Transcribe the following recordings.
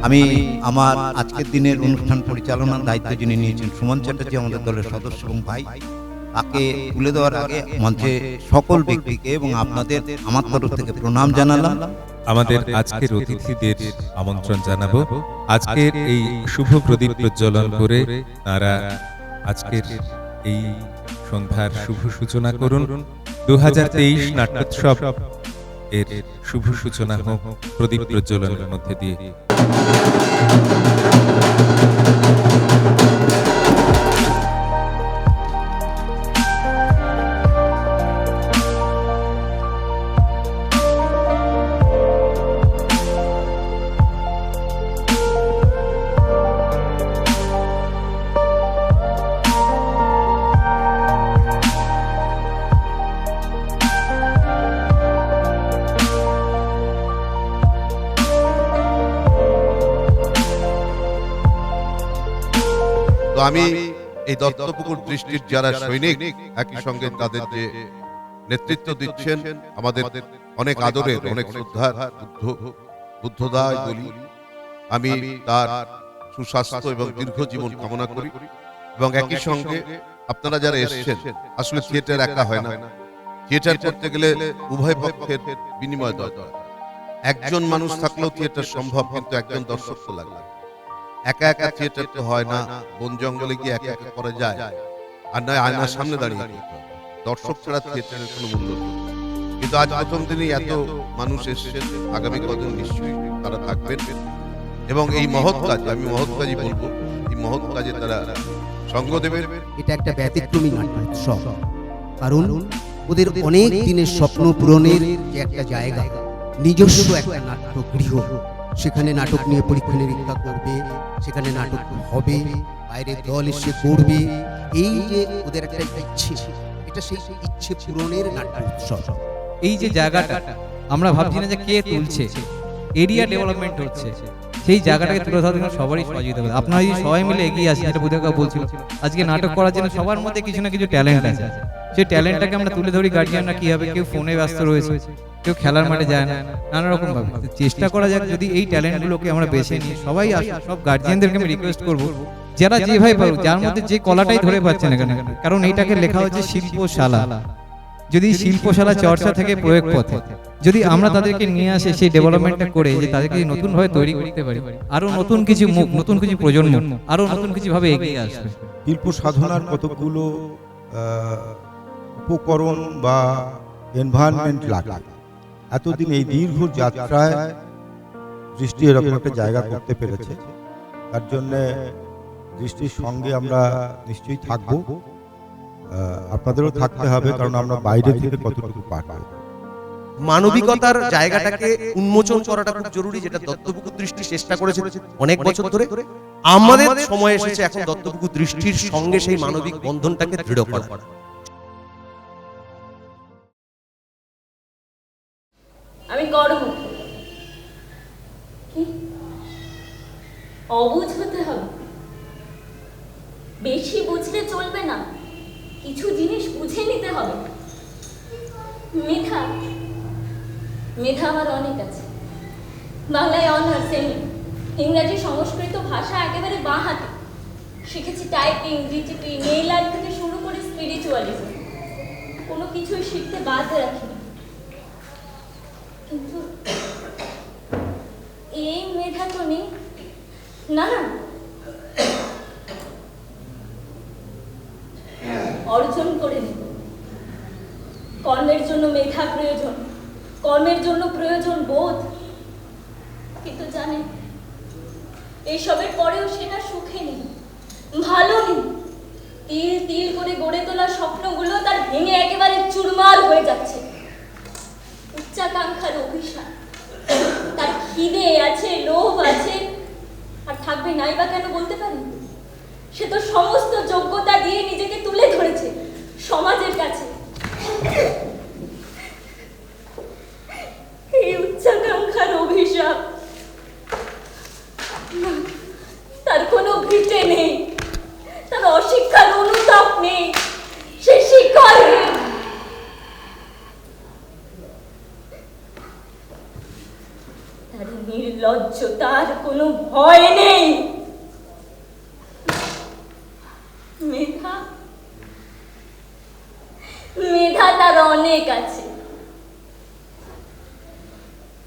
আমি আমার আজকের দিনের অনুষ্ঠান পরিচালনার দায়িত্ব যিনি নিয়েছেন সুমন চ্যাটার্জি আমাদের দলের সদস্য এবং ভাই, তাকে তুলে দেওয়ার আগে মঞ্চে সকল ব্যক্তিকে এবং আপনাদের আমার তরফ থেকে প্রণাম জানালাম। আমাদের আজকের অতিথিদের আমন্ত্রণ জানাবো। আজকের এই শুভ প্রদীপ প্রজ্বলন করে তারা আজকের এই সন্ধ্যার শুভ সূচনা করুন। 2023 নাট্যোৎসব এর শুভ সূচনা হোক প্রদীপ প্রজ্বলনের মধ্যে দিয়ে। তো আমি এই দত্তপুকুর দৃষ্টির যারা সৈনিক, একই সঙ্গে তাদের যে নেতৃত্ব দিচ্ছেন আমাদের অনেক আদরের, অনেক শ্রদ্ধার বুদ্ধদায় বলি, আমি তার সুস্বাস্থ্য এবং দীর্ঘ জীবন কামনা করি। এবং একই সঙ্গে আপনারা যারা এসেছেন, আসলে থিয়েটার একা হয় না, থিয়েটার করতে গেলে উভয় পক্ষের বিনিময় দরকার। একজন মানুষ থাকলেও থিয়েটার সম্ভব, কিন্তু একজন দর্শক তো লাগবে। একা একা থিয়েটার তো হয় না, বন জঙ্গলে গিয়ে একা একা করা যায়, আর নয় আয়নার সামনে দাঁড়িয়ে করতে হবে। দর্শক ছাড়া থিয়েটারের কোনো মূল্য নেই। কিন্তু আজ প্রথম দিনই এত মানুষ এসেছেন, আগামী কদিন নিশ্চয়ই তারা থাকবেন এবং এই মহৎ কাজ, আমি মহৎ কাজই বলবো, এই মহৎ কাজে তারা সঙ্গ দেবেন। এটা একটা ব্যতিক্রমী নাট্যোৎসব, কারণ ওদের অনেক দিনের স্বপ্ন পূরণের যে একটা জায়গা, নিজস্ব একটা নাট্যগৃহ, সেখানে নাটক নিয়ে পরীক্ষা নিরীক্ষা করবে, সেখানে নাটক হবে, বাইরের দল এসে করবে। এই যে ওদের একটা ইচ্ছে, এটা সেই ইচ্ছে পূরণের নাট্যোৎসব। এই যে জায়গাটা আমরা ভাবছি না যে কে তুলছে, এরিয়া ডেভেলপমেন্ট হচ্ছে, সেই জায়গাটাকে তুলে ধরার জন্য সবারই সহযোগিতা হবে। আপনারা যদি সবাই মিলে এগিয়ে আসেন, যেটা বুধেকা বলছিল, আজকে নাটক করার জন্য সবার মধ্যে কিছু না কিছু ট্যালেন্ট আছে, সেই ট্যালেন্টটাকে আমরা তুলে ধরি। গার্জিয়ানরা কি হবে, কেউ ফোনে ব্যস্ত রয়েছে, কেউ খেলার মাঠে যায় না, নানা রকম ভাবে চেষ্টা করা যাক যদি এই ট্যালেন্টগুলোকে আমরা বেছে নিই। সবাই আসুন, সব গার্জিয়ানদেরকে আমি রিকোয়েস্ট করবো, যারা যেভাবে পারুক, যার মধ্যে যে কলাটাই ধরে পাচ্ছেন এখানে, কারণ এইটাকে লেখা হচ্ছে শিল্পশালা। যদি শিল্পশালা চর্চা থেকে প্রয়োগ পথে যদি আমরা তাদেরকে নিয়ে আসে, সেই ডেভেলপমেন্টটা করে যে তাদেরকে নতুন ভাবে তৈরি করতে পারি, আরো নতুন কিছু মুখ, নতুন কিছু প্রজন্ম আরো নতুন কিছু ভাবে এগিয়ে আসবে। শিল্প সাধনার কতগুলো উপকরণ বা এনভায়রনমেন্ট লাগে। এতদিন এই দীর্ঘ যাত্রায় দৃষ্টি এরকম একটা জায়গা করতে পেরেছে, তার জন্যে দৃষ্টির সঙ্গে আমরা নিশ্চয়ই থাকব, আপনাদেরও থাকতে হবে, কারণ আমরা বাইরে থেকে কতটুকু পারব। মানবিকতার জায়গাটাকে উন্মোচন করাটা খুব জরুরি, যেটা দত্তপুকুর দৃষ্টি চেষ্টা করেছে অনেক বছর ধরে। আমাদের সময় এসেছে এখন দত্তপুকুর দৃষ্টির সঙ্গে সেই মানবিক বন্ধনটাকে দৃঢ় করা। আমি গর্বমুখ, কি অবুঝ হতে হবে? বেশি বুঝলে চলবে না, কিছু জিনিস বুঝে নিতে হবে। মেধা মেধা আমার অনেক আছে। বাংলায় অনার্স, ইংরাজি সংস্কৃত ভাষা একেবারে বাঁ হাতে শিখেছি। টাইপিং, জিটিপি, মেইল আর্ট থেকে শুরু করে স্পিরিচুয়ালিজম, কোনো কিছুই শিখতে বাদ রাখিনি। কিন্তু এই মেধা তো নেই, না না, অর্জন করে নেব। কর্মের জন্য মেধা প্রয়োজন, কর্মের জন্য প্রয়োজন বোধ। কিন্তু জানেন, এইসবের পরেও সেটা সুখে নেই, ভালো নেই। তিল তিল করে গড়ে তোলা স্বপ্নগুলো তার ভেঙে একেবারে চুরমার হয়ে যাচ্ছে। উচ্চাকাঙ্ক্ষার অভিশাপ, তার খিদে আছে, লোভ আছে, আর থাকবে নাই বা কেন বলতে পারি? সে তো সমস্ত যোগ্যতা দিয়ে নিজেকে তুলে ধরেছে সমাজের কাছে। এই উচ্চাকাঙ্ক্ষার অভিশাপ, তার কোনো ভিটে নেই, তার অশিক্ষার অনুতাপ নেই, সে শিক্ষাহীন। তার নির্লজ্জতার কোনো ভয় নেই। মেধা মেধা তার অনেক আছে,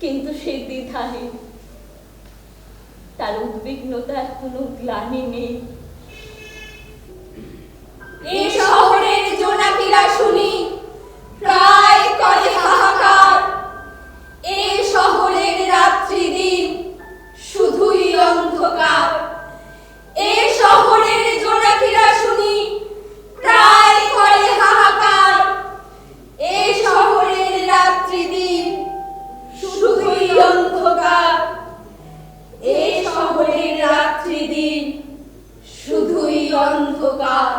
কিন্তু সে দ্বিধাহীন, তার উদ্বিগ্নতার কোনো গ্লানি নেই। এ শহরের জোনাকিরা শুনি প্রায় করে হাহাকার, এ শহরের রাত্রি দিন শুধুই অন্ধকার। এ শহরের জোনাকিরা শুনি প্রায় করে হাহাকার, এ শহরের রাত্রি দিন শুধুই অন্ধকার। এ শহরের রাত্রি দিন শুধুই অন্ধকার।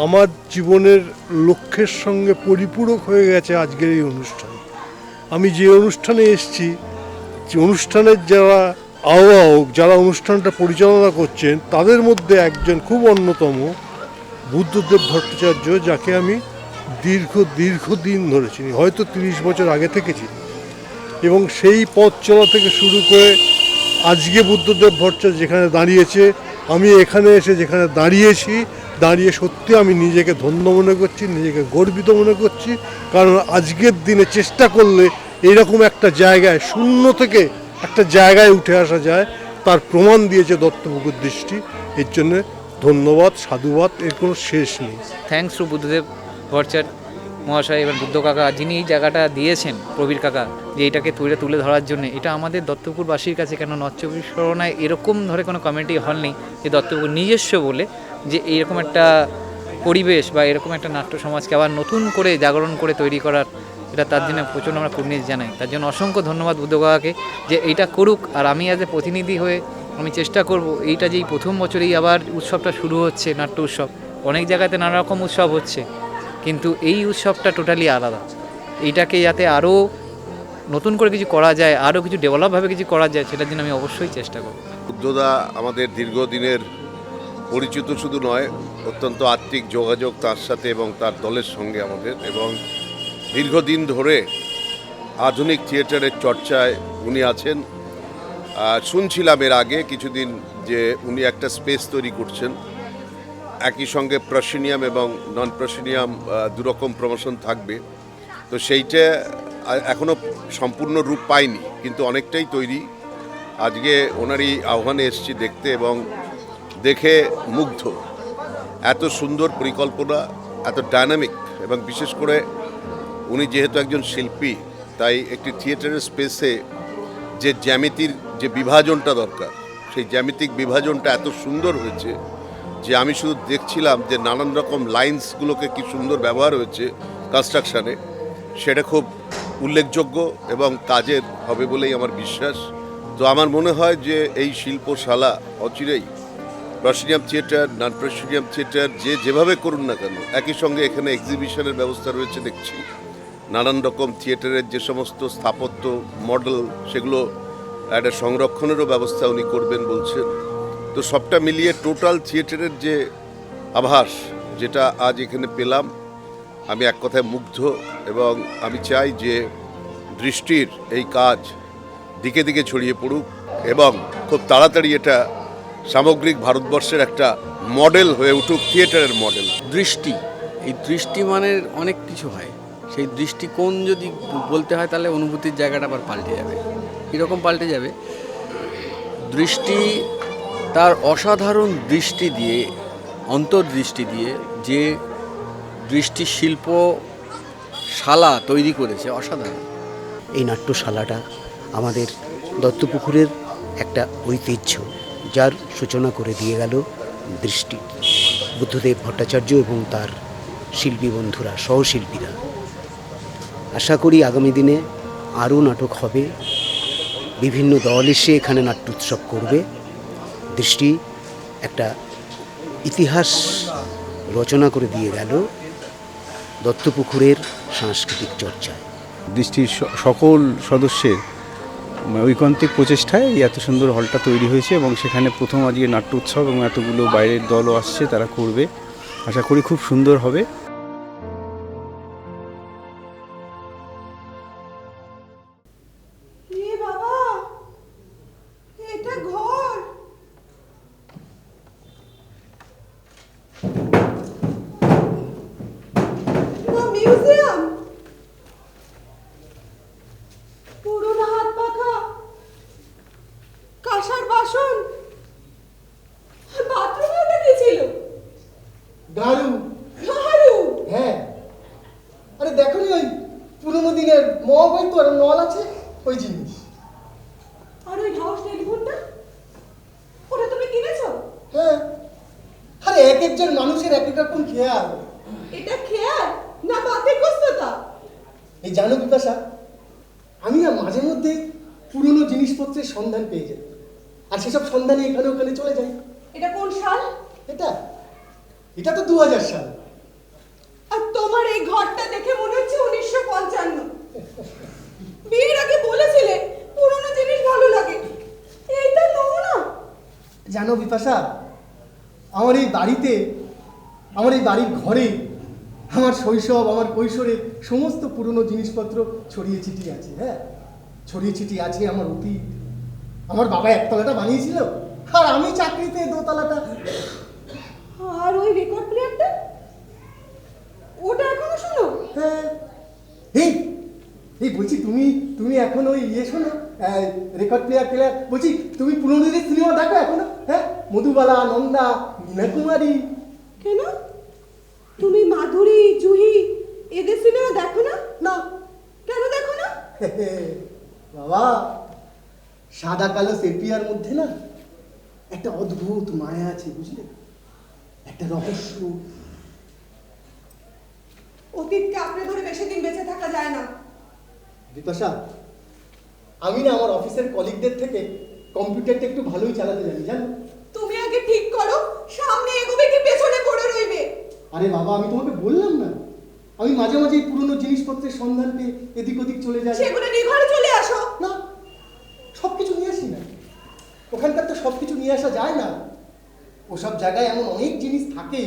আমার জীবনের লক্ষ্যের সঙ্গে পরিপূরক হয়ে গেছে আজকের এই অনুষ্ঠান। আমি যে অনুষ্ঠানে এসেছি, যে অনুষ্ঠানের যারা আহ্বায়ক, যারা অনুষ্ঠানটা পরিচালনা করছেন, তাদের মধ্যে একজন খুব অন্যতম বুদ্ধদেব ভট্টাচার্য, যাকে আমি দীর্ঘদিন ধরে চিনি, হয়তো 30 বছর আগে থেকে চিনি। এবং সেই পথ চলা থেকে শুরু করে আজকে বুদ্ধদেব ভট্টাচার্য যেখানে দাঁড়িয়েছে, আমি এখানে এসে যেখানে দাঁড়িয়ে সত্যি আমি নিজেকে ধন্য মনে করছি, নিজেকে গর্বিত মনে করছি। কারণ আজকের দিনে চেষ্টা করলে এরকম একটা জায়গায়, শূন্য থেকে একটা জায়গায় উঠে আসা যায়, তার প্রমাণ দিয়েছে দত্তপুকুর দৃষ্টি। এর জন্য ধন্যবাদ, সাধুবাদ, এর কোনো শেষ নেই। থ্যাঙ্কস টু বুদ্ধদেব ভট্টাচার্য মহাশয় এবং বুদ্ধ কাকা, যিনি এই জায়গাটা দিয়েছেন, প্রবীর কাকা, যে এটাকে তুলে ধরার জন্য। এটা আমাদের দত্তপুকুরবাসীর কাছে, কেন নর্থ চব্বিশ পরগনায় এরকম ধরে কোনো কমিউনিটি হল নেই যে দত্তপুকুর নিজস্ব বলে যে এইরকম একটা পরিবেশ বা এরকম একটা নাট্য সমাজকে আবার নতুন করে জাগরণ করে তৈরি করার, এটা তার জন্য প্রচণ্ড আমরা কুর্নিশ জানাই। তার জন্য অসংখ্য ধন্যবাদ বুদ্ধ কাকাকে যে এইটা করুক। আর আমি অ্যাজ এ প্রতিনিধি হয়ে আমি চেষ্টা করব, এইটা যেই প্রথম বছরেই আবার উৎসবটা শুরু হচ্ছে, নাট্য উৎসব, অনেক জায়গাতে নানা রকম উৎসব হচ্ছে, কিন্তু এই উৎসবটা টোটালি আলাদা। এইটাকে যাতে আরও নতুন করে কিছু করা যায়, আরও কিছু ডেভেলপভাবে কিছু করা যায়, সেটার জন্য আমি অবশ্যই চেষ্টা করব। বুদ্ধদা আমাদের দীর্ঘদিনের পরিচিত শুধু নয়, অত্যন্ত আত্মিক যোগাযোগ তার সাথে এবং তার দলের সঙ্গে আমাদের, এবং দীর্ঘদিন ধরে আধুনিক থিয়েটারের চর্চায় উনি আছেন। শুনছিলাম এর আগে কিছুদিন যে উনি একটা স্পেস তৈরি করছেন, একই সঙ্গে প্রসিনিয়াম এবং নন প্রসিনিয়াম দুরকম প্রমোশন থাকবে। তো সেইটা এখনও সম্পূর্ণ রূপ পায়নি, কিন্তু অনেকটাই তৈরি। আজকে ওনারই আহ্বানে এসেছি দেখতে, এবং দেখে মুগ্ধ। এত সুন্দর পরিকল্পনা, এত ডায়নামিক, এবং বিশেষ করে উনি যেহেতু একজন শিল্পী, তাই একটি থিয়েটারের স্পেসে যে জ্যামিতির যে বিভাজনটা দরকার, সেই জ্যামিতিক বিভাজনটা এত সুন্দর হয়েছে যে আমি শুধু দেখছিলাম যে নানান রকম লাইন্সগুলোকে কি সুন্দর ব্যবহার হয়েছে কনস্ট্রাকশানে। সেটা খুব উল্লেখযোগ্য এবং কাজের হবে বলেই আমার বিশ্বাস। তো আমার মনে হয় যে এই শিল্পশালা অচিরেই প্রসিনিয়াম থিয়েটার, নন প্রসিনিয়াম থিয়েটার যেভাবে করুন না কেন, একই সঙ্গে এখানে এক্সিবিশনের ব্যবস্থা রয়েছে দেখছি। নানান রকম থিয়েটারের যে সমস্ত স্থাপত্য মডেল, সেগুলো একটা সংরক্ষণেরও ব্যবস্থা উনি করবেন বলছেন। তো সবটা মিলিয়ে টোটাল থিয়েটারের যে আভাস, যেটা আজ এখানে পেলাম, আমি এক কথায় মুগ্ধ। এবং আমি চাই যে দৃষ্টির এই কাজ দিকে দিকে ছড়িয়ে পড়ুক, এবং খুব তাড়াতাড়ি এটা সামগ্রিক ভারতবর্ষের একটা মডেল হয়ে উঠুক, থিয়েটারের মডেল। দৃষ্টি, এই দৃষ্টি মানে অনেক কিছু হয়। সেই দৃষ্টিকোণ যদি বলতে হয়, তাহলে অনুভূতির জায়গাটা আবার পাল্টে যাবে। কীরকম পাল্টে যাবে? দৃষ্টি তার অসাধারণ দৃষ্টি দিয়ে, অন্তর্দৃষ্টি দিয়ে যে দৃষ্টিশিল্পশালা তৈরি করেছে, অসাধারণ। এই নাট্যশালাটা আমাদের দত্তপুকুরের একটা ঐতিহ্য, যার সূচনা করে দিয়ে গেল দৃষ্টি, বুদ্ধদেব ভট্টাচার্য এবং তার শিল্পী বন্ধুরা, সহশিল্পীরা। আশা করি আগামী দিনে আরও নাটক হবে, বিভিন্ন দল এসে এখানে নাট্য উৎসব করবে। দৃষ্টি একটা ইতিহাস রচনা করে দিয়ে গেল দত্তপুকুরের সাংস্কৃতিক চর্চায়। দৃষ্টির সকল সদস্যের ঐকান্তিক প্রচেষ্টায় এই এত সুন্দর হলটা তৈরি হয়েছে, এবং সেখানে প্রথম আজকে নাট্য উৎসব, এবং এতগুলো বাইরের দলও আসছে, তারা করবে। আশা করি খুব সুন্দর হবে। পুরোনো হাত পাখা, কাঁসার বাসন, বাথরুমে ওটা কি ছিল? গাড়ু। গাড়ু? হ্যাঁ, আরে দেখো নি ওই পুরোনো দিনের মগ ওই তো আর নল আছে ওই জিনিস। আর ওই হাউস টেলিফোনটা, ওটা তুমি কিনেছো? হ্যাঁ, আরে এক একজন মানুষের এক এক রকম খেয়াল। এটা খেয়াল না বাধ্যকস্ততা? এই জানো বিপাশা, আমি না মাঝে মধ্যে পুরনো জিনিসপত্রের সন্ধান পেয়ে যাই, আর সেসব সন্ধানে এখানে ওখানে চলে যাই। এটা কোন সাল? এটা এটা তো 2000 সাল। আর তোমার এই ঘরটা দেখে মনে হচ্ছে 1955। বিয়ের আগে বলেছিলে পুরনো জিনিস ভালো লাগে, এইটা নমুনা। জানো বিপাশা, আমার এই বাড়িতে, আমার এই বাড়ির ঘরে আমার শৈশব, আমার কৈশোরে সমস্ত পুরনো জিনিসপত্র ছড়িয়ে ছিটিয়ে আছে। হ্যাঁ, ছড়িয়ে ছিটিয়ে আছে আমার অতীত। আমার বাবা একতলাটা বানিয়েছিল, আর আমি চাকরিতে দোতলাটা। আর ওই রেকর্ড প্লেয়ারটা, ওটা এখনো শোনো? হ্যাঁ, এই এই বলছি, তুমি তুমি এখন ওই শোনো, রেকর্ড প্লেয়ার বলছি, তুমি পুরনো দিনের সিনেমা দেখো এখনো? হ্যাঁ, মধুবালা, নন্দা, মীনা কুমারী। কেন, তুমি মাধুরী, জুহি এদের সিনেমা দেখো না? না। কেন দেখো না? বাবা, সাদা কালো সেপিয়ার মধ্যে না একটা অদ্ভুত মায়া আছে, বুঝলে, একটা রহস্য। অতীতকে আঁকড়ে ধরে বেশি দিন বেঁচে থাকা যায় না। বিপাশা, আমি না আমার অফিসের কলিগদের থেকে কম্পিউটারটা একটু ভালোই চালাতে জানি, জানো? তুমি আগে ঠিক করো, সামনে এগোবে কি পেছনে পড়ে রইবে? আরে বাবা, আমি তোমাকে বললাম না, আমি মাঝে মাঝে এই পুরনো জিনিসপত্রের সন্ধান পেয়ে এদিক ওদিক চলে যাই। সেগুলো নিয়ে ঘরে চলে আসো। না, সবকিছু নিয়ে আসি না, ওখানকার তো সবকিছু নিয়ে আসা যায় না। ওসব জায়গায় এমন অনেক জিনিস থাকে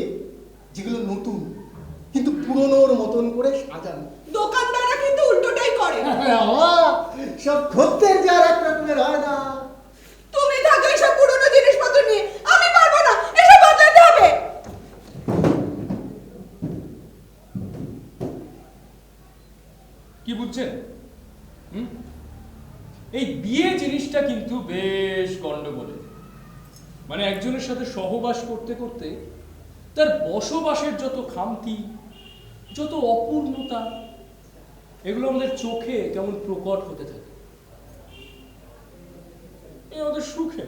যেগুলো নতুন, কিন্তু পুরনোর মতন করে সাজানো। দোকানদাররা কিন্তু উল্টোটাই করে। সব খদ্দের যার এক রকমের হয় না। তুমি থাকো এইসব পুরনো জিনিসপত্র নিয়ে, আমি পারবো না, এসব বদলাতে হবে। কি বুঝছেন? এই বিয়ে জিনিসটা কিন্তু বেশ গন্ডগোলের। মানে একজনের সাথে সহবাস করতে করতে তার বসবাসের যত খামতি, যত অপূর্ণতা, এগুলো আমাদের চোখে কেমন প্রকট হতে থাকে। এই আমাদের সুখে।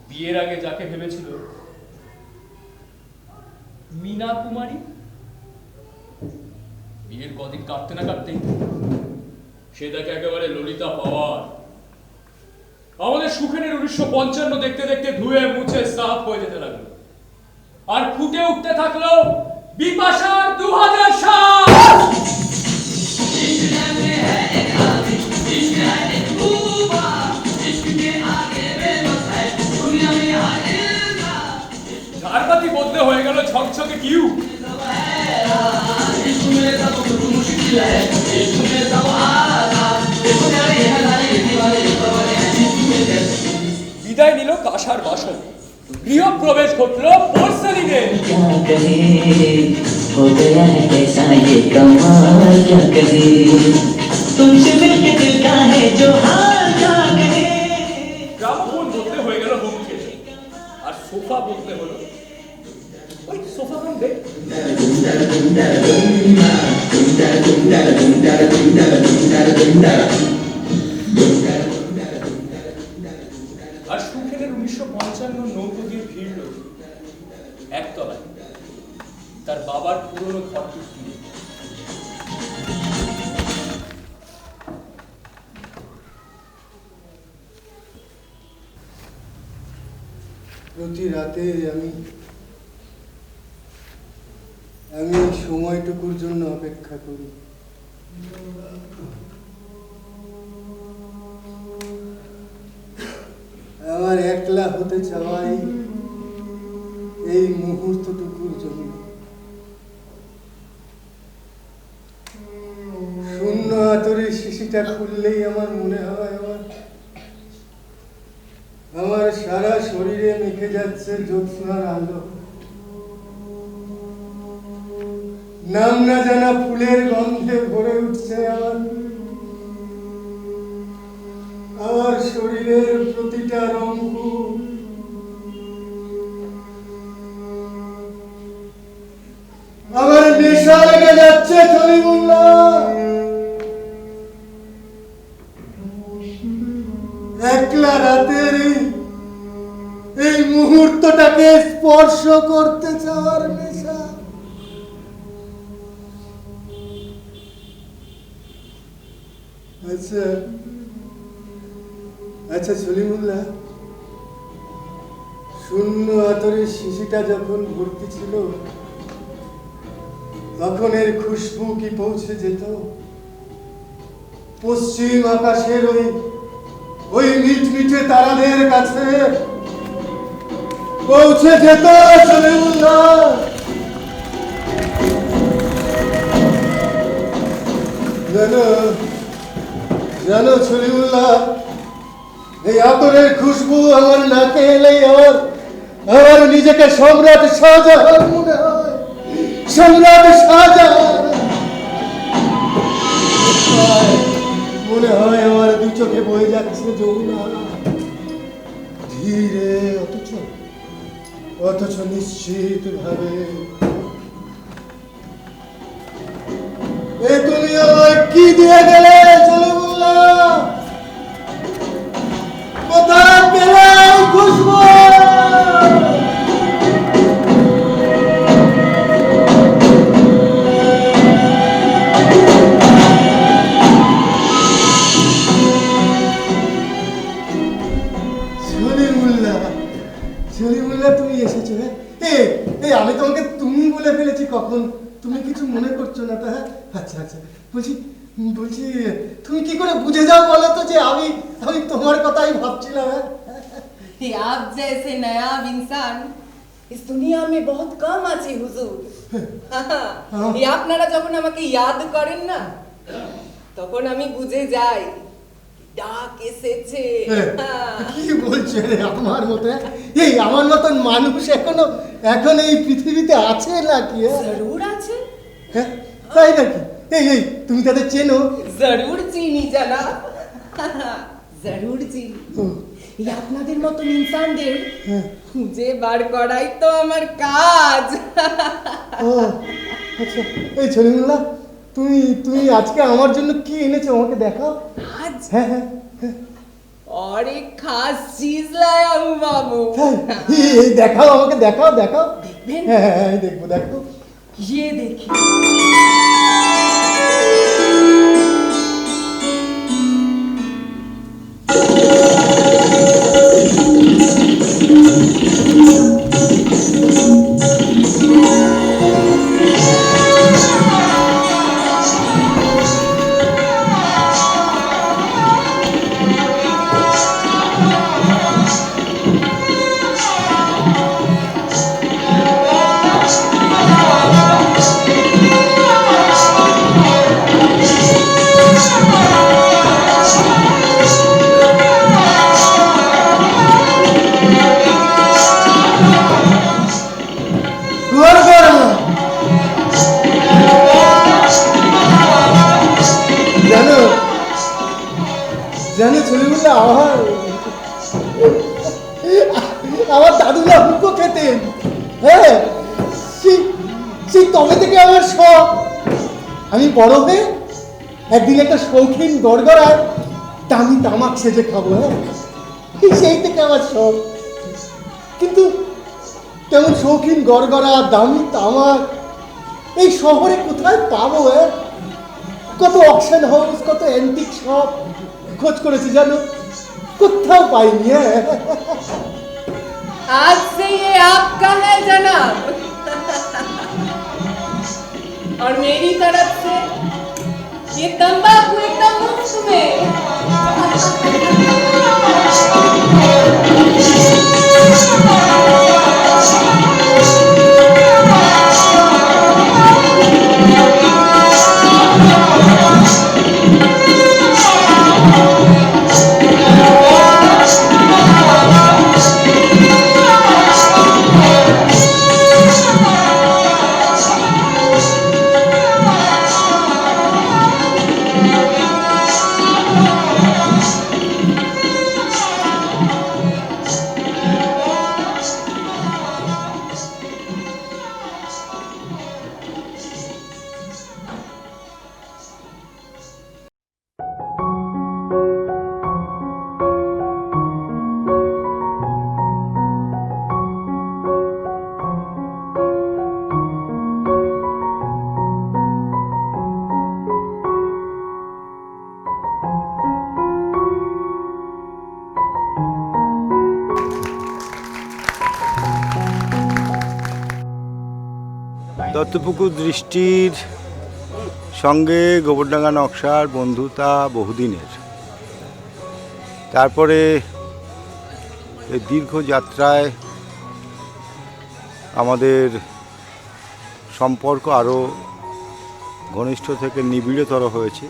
বিয়ের আগে যাকে ভেবেছিল মীনা কুমারী, বিয়ের কদিন কাটতে না কাটতেই সে দেখে একেবারে ললিতা পাওয়ার। আমাদের সুখেনের 1955 দেখতে দেখতে ধুয়ে মুছে সাফ হয়ে যেতে লাগলো, আর ফুটে উঠতে থাকলো বিপাশার 2000 সাল। ঝাড়বাতি বদলে হয়ে গেল ঝকঝকে কিউ। বিদায় নিল কাঁসার বাসন, গৃহ প্রবেশ ঘটল পোর্সেলিনের। গ্রামোফোন বদলে হয়ে গেল হোম থিয়েটার, আর সোফা বদলে হলো ওই সোফা কাম বেড। আর সুখেনের 1955 নৌকো দিয়ে ভিড়ল একতলায় তার বাবার পুরনো ঘরটি ফিরে। প্রতি রাতে আমি এই সময়টুকুর জন্য অপেক্ষা করি। আমার একলা হতে চাওয়াই এই মুহূর্তটুকুর জন্য। শূন্য আতরের শিশিটা খুললেই আমার মনে হয় আমার সারা শরীরে মেখে যাচ্ছে জ্যোৎস্নার আলো। নাম না জানা ফুলের গন্ধে ভরে উঠছে আমার মুখের প্রতিটা রঙ্গ আমার নেশা লেগে যাচ্ছে সলিমুল্লাহ। একলা রাতের এই মুহূর্তটাকে স্পর্শ করতে চাওয়ার নেশা। আচ্ছা আচ্ছা সলিমুল্লাহ, শূন্য আতরের শিশিটা যখন ভর্তি ছিল তখন এর খুশবু কি পৌঁছে যেত পশ্চিম আকাশের ওই মিটমিটে তারাদের কাছে? পৌঁছে যেত সলিমুল্লাহ। জানো জানো সলিমুল্লাহ, এই আতরের খুশবু আমার নাকে এলে আমার নিজেকে সম্রাট শাহজাহান মনে হয়। সম্রাট শাহজাহান মনে হয় আমার দু চোখে বয়ে যাচ্ছে যমুনা, ধীরে অথচ নিশ্চিত ভাবে। এ তুমি আমায় কি দিয়ে গেলে সলিমুল্লাহ? কোথায় পেলে খুশবু? সলিমুল্লাহ তুমি এসেছো? হ্যাঁ, এই আমি তোমাকে তুমি বলে ফেলেছি কখন? তুমি কিছু মনে করছো না তো? হ্যাঁ, আচ্ছা আচ্ছা, বলছি বলছি তুমি কি করে বুঝে যাও বলো তো যে আমি আমি তোমার কথাই ভাবছিলাম? হ্যাঁ, आप जैसे नायाब इंसान इस दुनिया में बहुत कम আছে হুজুর। এই আপনারা যখন আমাকে ইয়াদ করেন না তখন আমি বুঝে যাই ডাক এসেছে। কি বলছো রে? আমার মতো এই আমার মতন মানুষ এখন এই পৃথিবীতে আছে নাকি? জরুর আছে। হ্যাঁ, তাই নাকি? এই তুমি তাদের চেনো? জরুর চিনি জানাব, জরুর চিনি। এই আপনাদের মতন ইনসানদের খুঁজে বার করাই তো আমার কাজ। ও আচ্ছা, এই সলিমুল্লাহ, তুমি আজকে আমার জন্য কি এনেছো আমাকে দেখাও। आज হ্যাঁ হ্যাঁ, और एक खास चीज लाया हूँ बाबू। এই দেখাও আমাকে, দেখাও। देखবেন? হ্যাঁ দেখবো, দেখো। ये देखिए, জানো সলিমুল্লাহ, আমার দাদুরা হুঁকো খেতেন। হ্যাঁ, সেই তবে থেকে আমার শখ আমি বড় হয়ে একদিন একটা শৌখিন গড়গড়ায় দামি তামাক সেজে খাবো। হ্যাঁ, সেই থেকে আমার শখ। কিন্তু তেমন শৌখিন গড়গড়া দামি তামাক এই শহরে কোথায় পাবো? হ্যাঁ, কত অকশন হাউস, কত অ্যান্টিক শপ খোঁজ করেছি, জানো কোথাও পাইনি। आज से ये आपका है जनाब, और मेरी तरफ से ये तंबाकू एकदम मुफ्त में। দত্তপুকুর দৃষ্টির সঙ্গে গোবরডাঙ্গা নকশার বন্ধুতা বহুদিনের। তারপরে এই দীর্ঘ যাত্রায় আমাদের সম্পর্ক আরও ঘনিষ্ঠ থেকে নিবিড়তর হয়েছে।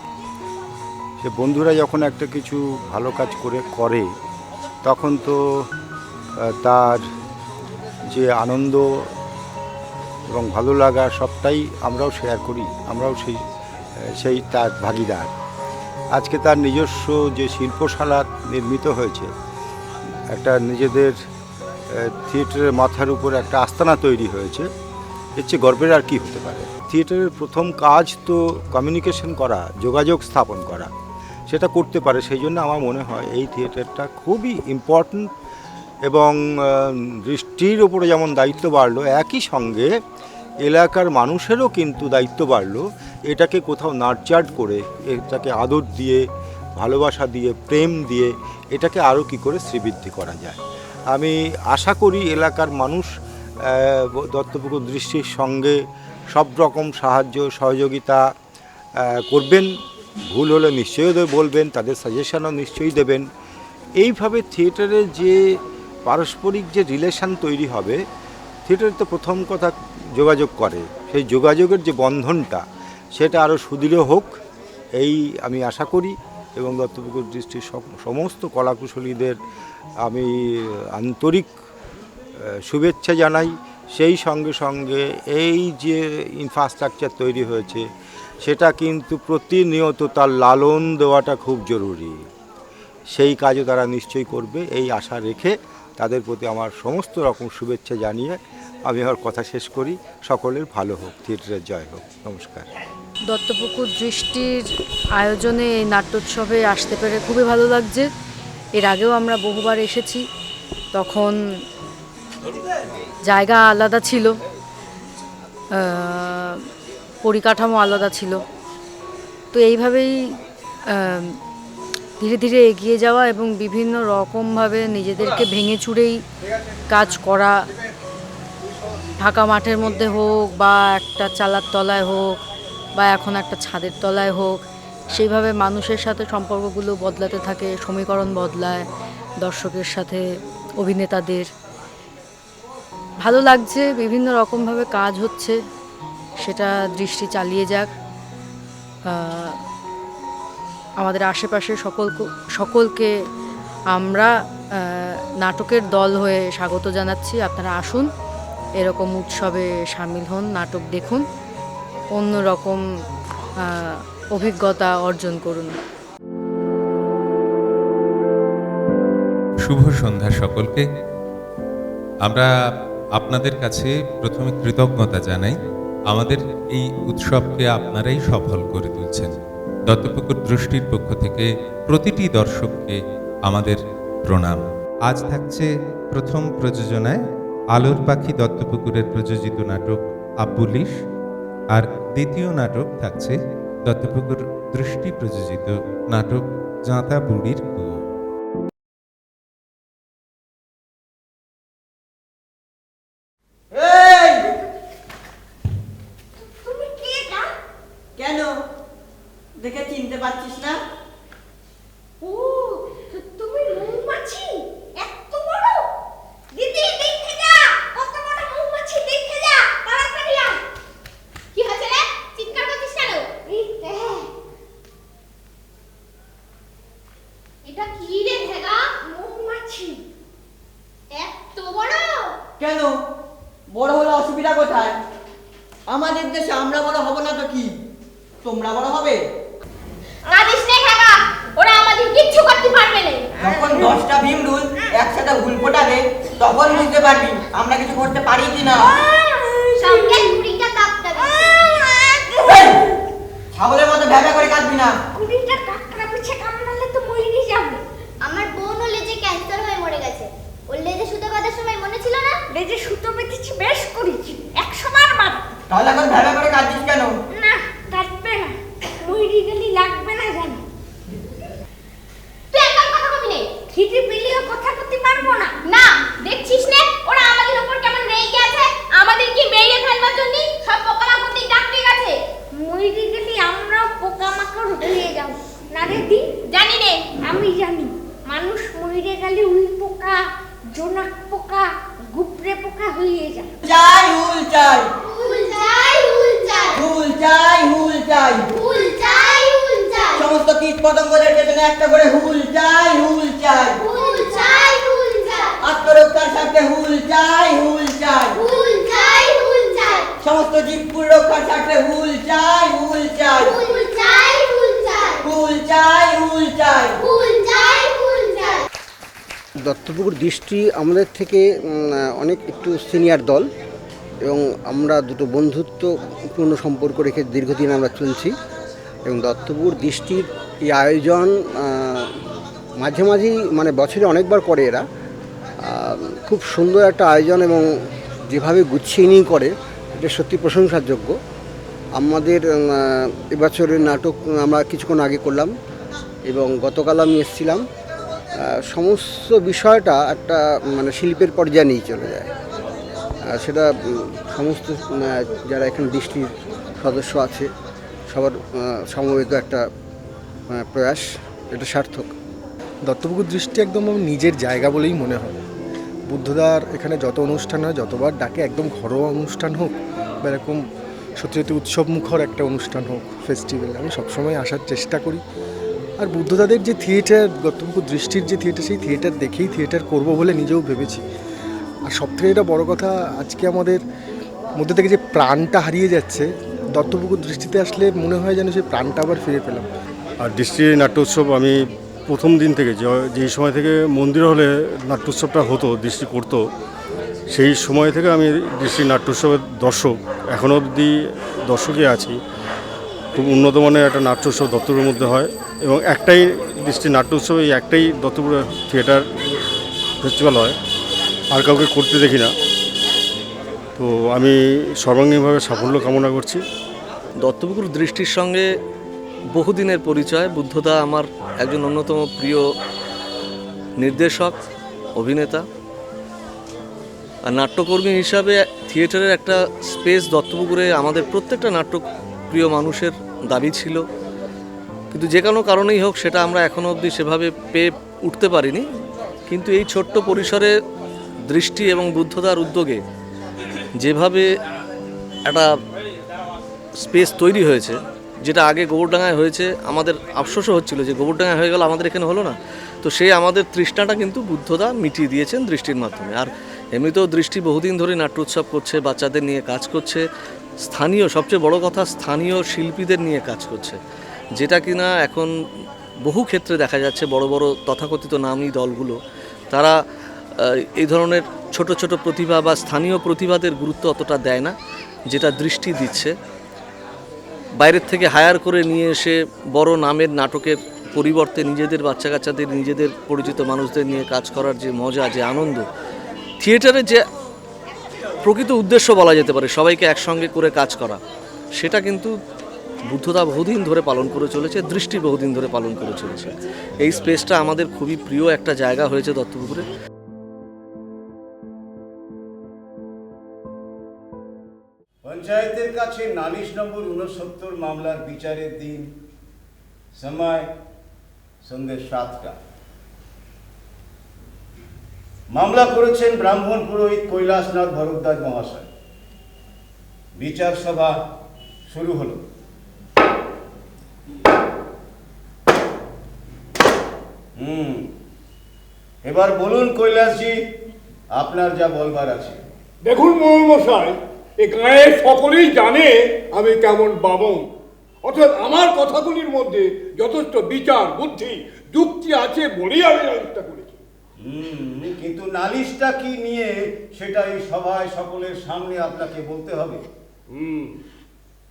সে বন্ধুরা যখন একটা কিছু ভালো কাজ করে তখন তো তার যে আনন্দ এবং ভালো লাগা সবটাই আমরাও শেয়ার করি, আমরাও সেই তার ভাগিদার। আজকে তার নিজস্ব যে শিল্পশালা নির্মিত হয়েছে, একটা নিজেদের থিয়েটারের মাথার উপর একটা আস্তানা তৈরি হয়েছে, এর চেয়ে গর্বের আর কি হতে পারে। থিয়েটারের প্রথম কাজ তো কমিউনিকেশন করা, যোগাযোগ স্থাপন করা, সেটা করতে পারে। সেই জন্য আমার মনে হয় এই থিয়েটারটা খুবই ইম্পর্ট্যান্ট। এবং দৃষ্টির ওপরে যেমন দায়িত্ব বাড়লো, একই সঙ্গে এলাকার মানুষেরও কিন্তু দায়িত্ব বাড়লো এটাকে কোথাও নার্চার্ড করে, এটাকে আদর দিয়ে, ভালোবাসা দিয়ে, প্রেম দিয়ে এটাকে আরও কী করে শ্রীবৃদ্ধি করা যায়। আমি আশা করি এলাকার মানুষ দত্তপুকুর দৃষ্টির সঙ্গে সব রকম সাহায্য সহযোগিতা করবেন। ভুল হলে নিশ্চয়ই বলবেন, তাদের সাজেশনও নিশ্চয়ই দেবেন। এইভাবে থিয়েটারের যে পারস্পরিক যে রিলেশন তৈরি হবে, থিয়েটার তো প্রথম কথা যোগাযোগ করে, সেই যোগাযোগের যে বন্ধনটা সেটা আরও সুদৃঢ় হোক এই আমি আশা করি। এবং দত্তপুকুর দৃষ্টির সমস্ত কলাকুশলীদের আমি আন্তরিক শুভেচ্ছা জানাই। সেই সঙ্গে সঙ্গে এই যে ইনফ্রাস্ট্রাকচার তৈরি হয়েছে সেটা কিন্তু প্রতিনিয়ত তার লালন দেওয়াটা খুব জরুরি। সেই কাজও তারা নিশ্চয়ই করবে এই আশা রেখে তাদের প্রতি আমার সমস্ত রকম শুভেচ্ছা জানিয়ে আমি আমার কথা শেষ করি। সকলের ভালো হোক, থিয়েটারের জয় হোক। নমস্কার। দত্তপুকুর দৃষ্টির আয়োজনে এই নাট্যোৎসবে আসতে পেরে খুবই ভালো লাগছে। এর আগেও আমরা বহুবার এসেছি, তখন জায়গা আলাদা ছিল, পরিকাঠামো আলাদা ছিল। তো এইভাবেই ধীরে ধীরে এগিয়ে যাওয়া এবং বিভিন্ন রকমভাবে নিজেদেরকে ভেঙে চুরেই কাজ করা, ফাঁকা মাঠের মধ্যে হোক বা একটা চালার তলায় হোক বা এখন একটা ছাদের তলায় হোক, সেইভাবে মানুষের সাথে সম্পর্কগুলো বদলাতে থাকে, সমীকরণ বদলায়, দর্শকের সাথে অভিনেতাদের। ভালো লাগছে, বিভিন্ন রকমভাবে কাজ হচ্ছে, সেটা দৃষ্টি চালিয়ে যাক। আমাদের আশেপাশে সকলকে আমরা নাটকের দল হয়ে স্বাগত জানাচ্ছি। আপনারা আসুন, এরকম উৎসবে সামিল হন, নাটক দেখুন, অন্যরকম অভিজ্ঞতা অর্জন করুন। শুভ সন্ধ্যা সকলকে। আমরা আপনাদের কাছে প্রথমে কৃতজ্ঞতা জানাই। আমাদের এই উৎসবকে আপনারাই সফল করে তুলছেন। দত্তপুকুর দৃষ্টির পক্ষ থেকে প্রতিটি দর্শককে আমাদের প্রণাম। আজ থাকছে প্রথম প্রযোজনায় আলোর পাখি দত্তপুকুরের প্রযোজিত নাটক আব্বুলিশ, আর দ্বিতীয় নাটক থাকছে দত্তপুকুর দৃষ্টি প্রযোজিত নাটক জাঁতা বুড়ির কুয়ো। কেন দেখে চিনতে পারছিস না? ও তুমি মৌমাছি, এত বড়? দিদি দেখে যা, কত বড় মৌমাছি, দেখে যা, তাড়াতাড়ি আয়। কি হয়েছে রে? চিৎকার করছিস কেন? এটা কি রে ভেগা? মৌমাছি এত বড়? কেন বড় হলে অসুবিধা কোথায়? আমাদের দেশে আমরা বড় হব না তো কি তোমরা বড় হবে? আদিস নে ভেগা, ওরা আমাদের কিচ্ছু করতে পারবে না। যখন 10টা ভীমরুল একসাথে হুল ফোটাবে তখন বুঝতে পারবি আমরা কিছু করতে পারি কি না। সঙ্গে কুড়িটা কাকড়া, ছাগলের মতো ভ্যাভা করে কাঁদবি না। কুড়িটা কাকড়া পিছে কামড়ালে তো মরেই যাবে। আমার বোন হলে যে ক্যান্সার হয়ে মরে গেছে, ওর লেজে সুতো বাঁধার সময় মনে ছিল না? লেজে সুতো বেঁধেছি, বেশ করেছি, 100 বার মার। তাহলে এখন ভ্যাভা করে কাঁদছিস কেন? না কাটবে না, মরি গেলি লাগবে না জানি। তুই একদম কথা কবি নেই, খিটি বিলিও কথা করতে পারবো না। না দেখছিস না ওরা আমাদের উপর কেমন রেগে আছে, আমাদের কি মেরে ফেলবার জন্য সব পোকা আগের দিন? জানি নে। আমি জানি। মানুষ মরে গেলে উই পোকা, জোনাক পোকা, গুপড়ে পোকা হয়ে যায়। চাই হুল চাই। হুল চাই, হুল চাই। হুল চাই, হুল চাই। হুল চাই, হুল চাই। সমস্ত কীট পতঙ্গদের পেছনে একটা করে হুল চাই, হুল চাই। হুল চাই, হুল চাই। আত্মরক্ষার স্বার্থে হুল চাই, হুল চাই। হুল চাই, হুল চাই। সমস্ত জীবকুল রক্ষার স্বার্থে হুল চাই, হুল চাই। হুল চাই, হুল চাই। হুল চাই, হুল চাই। হুল চাই, হুল চাই। দত্তপুকুর দৃষ্টি আমাদের থেকে অনেক একটু সিনিয়র দল এবং আমরা দুটো বন্ধুত্বপূর্ণ সম্পর্ক রেখে দীর্ঘদিন আমরা চলছি এবং দত্তপুকুর দৃষ্টির এই আয়োজন মাঝে মাঝেই মানে বছরে অনেকবার করে এরা খুব সুন্দর একটা আয়োজন এবং যেভাবে গুছিয়ে নিয়ে করে এটা সত্যি প্রশংসার যোগ্য। আমাদের এবছরের নাটক আমরা কিছুক্ষণ আগে করলাম এবং গতকাল আমি এসেছিলাম। সমস্ত বিষয়টা একটা মানে শিল্পের পর্যায়ে নিয়ে চলে যায়। সেটা সমস্ত যারা এখানে দৃষ্টির সদস্য আছে সবার সমবেত একটা প্রয়াস, এটা সার্থক। দত্তপুকুর দৃষ্টি একদম আমার নিজের জায়গা বলেই মনে হয়। বুদ্ধদার এখানে যত অনুষ্ঠান হয়, যতবার ডাকে, একদম ঘরোয়া অনুষ্ঠান হোক বা এরকম সত্যি সত্যি উৎসবমুখর একটা অনুষ্ঠান হোক, ফেস্টিভ্যাল, আমি সবসময় আসার চেষ্টা করি। আর বুদ্ধদাদের যে থিয়েটার, দত্তপুকুর দৃষ্টির যে থিয়েটার, সেই থিয়েটার দেখেই থিয়েটার করব বলে নিজেও ভেবেছি। আর সবথেকে এটা বড় কথা, আজকে আমাদের মধ্যে থেকে যে প্রাণটা হারিয়ে যাচ্ছে, দত্তপুকুর দৃষ্টিতে আসলে মনে হয় যেন সেই প্রাণটা আবার ফিরে পেলাম। আর দৃষ্টি নাট্যোৎসব আমি প্রথম দিন থেকে যেই সময় থেকে মন্দির হলে নাট্যোৎসবটা হতো, দৃষ্টি করতো, সেই সময় থেকে আমি দৃষ্টি নাট্যোৎসবের দর্শক, এখনও অবধি দর্শকই আছি। খুব উন্নত মানের একটা নাট্যোৎসব দত্তপুরের মধ্যে হয় এবং একটাই দৃষ্টি নাট্যোৎসব, এই একটাই দত্তপুরে থিয়েটার ফেস্টিভ্যাল হয়, আর কাউকে করতে দেখি না। তো আমি সর্বাঙ্গীনভাবে সাফল্য কামনা করছি। দত্তপুকুর দৃষ্টির সঙ্গে বহুদিনের পরিচয়। বুদ্ধদা আমার একজন অন্যতম প্রিয় নির্দেশক, অভিনেতা আর নাট্যকর্মী হিসাবে থিয়েটারের একটা স্পেস দত্তপুকুরে আমাদের প্রত্যেকটা নাট্যপ্রিয় মানুষের দাবি ছিল, কিন্তু যে কোনো কারণেই হোক সেটা আমরা এখনও অবধি সেভাবে পেয়ে উঠতে পারিনি। কিন্তু এই ছোট্ট পরিসরে দৃষ্টি এবং বুদ্ধদার উদ্যোগে যেভাবে একটা স্পেস তৈরি হয়েছে, যেটা আগে গোবরডাঙ্গায় হয়েছে, আমাদের আফসোসও হচ্ছিল যে গোবরডাঙ্গায় হয়ে গেল, আমাদের এখানে হলো না। তো সেই আমাদের তৃষ্ণাটা কিন্তু বুদ্ধদা মিটিয়ে দিয়েছেন দৃষ্টির মাধ্যমে। আর এমনিতেও দৃষ্টি বহুদিন ধরে নাট্য উৎসব করছে, বাচ্চাদের নিয়ে কাজ করছে, স্থানীয়, সবচেয়ে বড় কথা, স্থানীয় শিল্পীদের নিয়ে কাজ করছে, যেটা কিনা এখন বহু ক্ষেত্রে দেখা যাচ্ছে বড় বড় তথাকথিত নামী দলগুলো তারা এই ধরনের ছোট ছোট প্রতিভা বা স্থানীয় প্রতিভাদের গুরুত্ব অতটা দেয় না, যেটা দৃষ্টি দিচ্ছে। বাইরের থেকে হায়ার করে নিয়ে এসে বড় নামের নাটকের পরিবর্তে নিজেদের বাচ্চা কাচ্চাদের, নিজেদের পরিচিত মানুষদের নিয়ে কাজ করার যে মজা, যে আনন্দ, থিয়েটারের যে প্রকৃত উদ্দেশ্য বলা যেতে পারে, সবাইকে একসঙ্গে করে কাজ করা, সেটা কিন্তু বুদ্ধদা বহুদিন ধরে পালন করে চলেছে, দৃষ্টি বহুদিন ধরে পালন করে চলেছে। এই স্পেসটা আমাদের খুবই প্রিয় একটা জায়গা হয়েছে দত্তপুকুরে। পঞ্চায়েতের কাছে নালিশ নম্বর 69 মামলার বিচারের দিন, সময় সন্ধ্যে 7টা। মামলা করেছেন ব্রাহ্মণ পুরোহিত কৈলাসনাথ ভরদ্বাজ মহাশয়। বিচার সভা শুরু হলো। এবার বলুন কৈলাসজি, আপনার যা বলবার আছে। দেখুন মশাই, এ গায়ে সকলেই জানে আমি কেমন বামন, অর্থাৎ আমার কথাগুলির মধ্যে যথেষ্ট বিচার, বুদ্ধি, যুক্তি আছে বলেই আমি নালিশটা করেছি। কিন্তু নালিশটা কি নিয়ে সেটা এই সভায় সকলের সামনে আপনাকে বলতে হবে।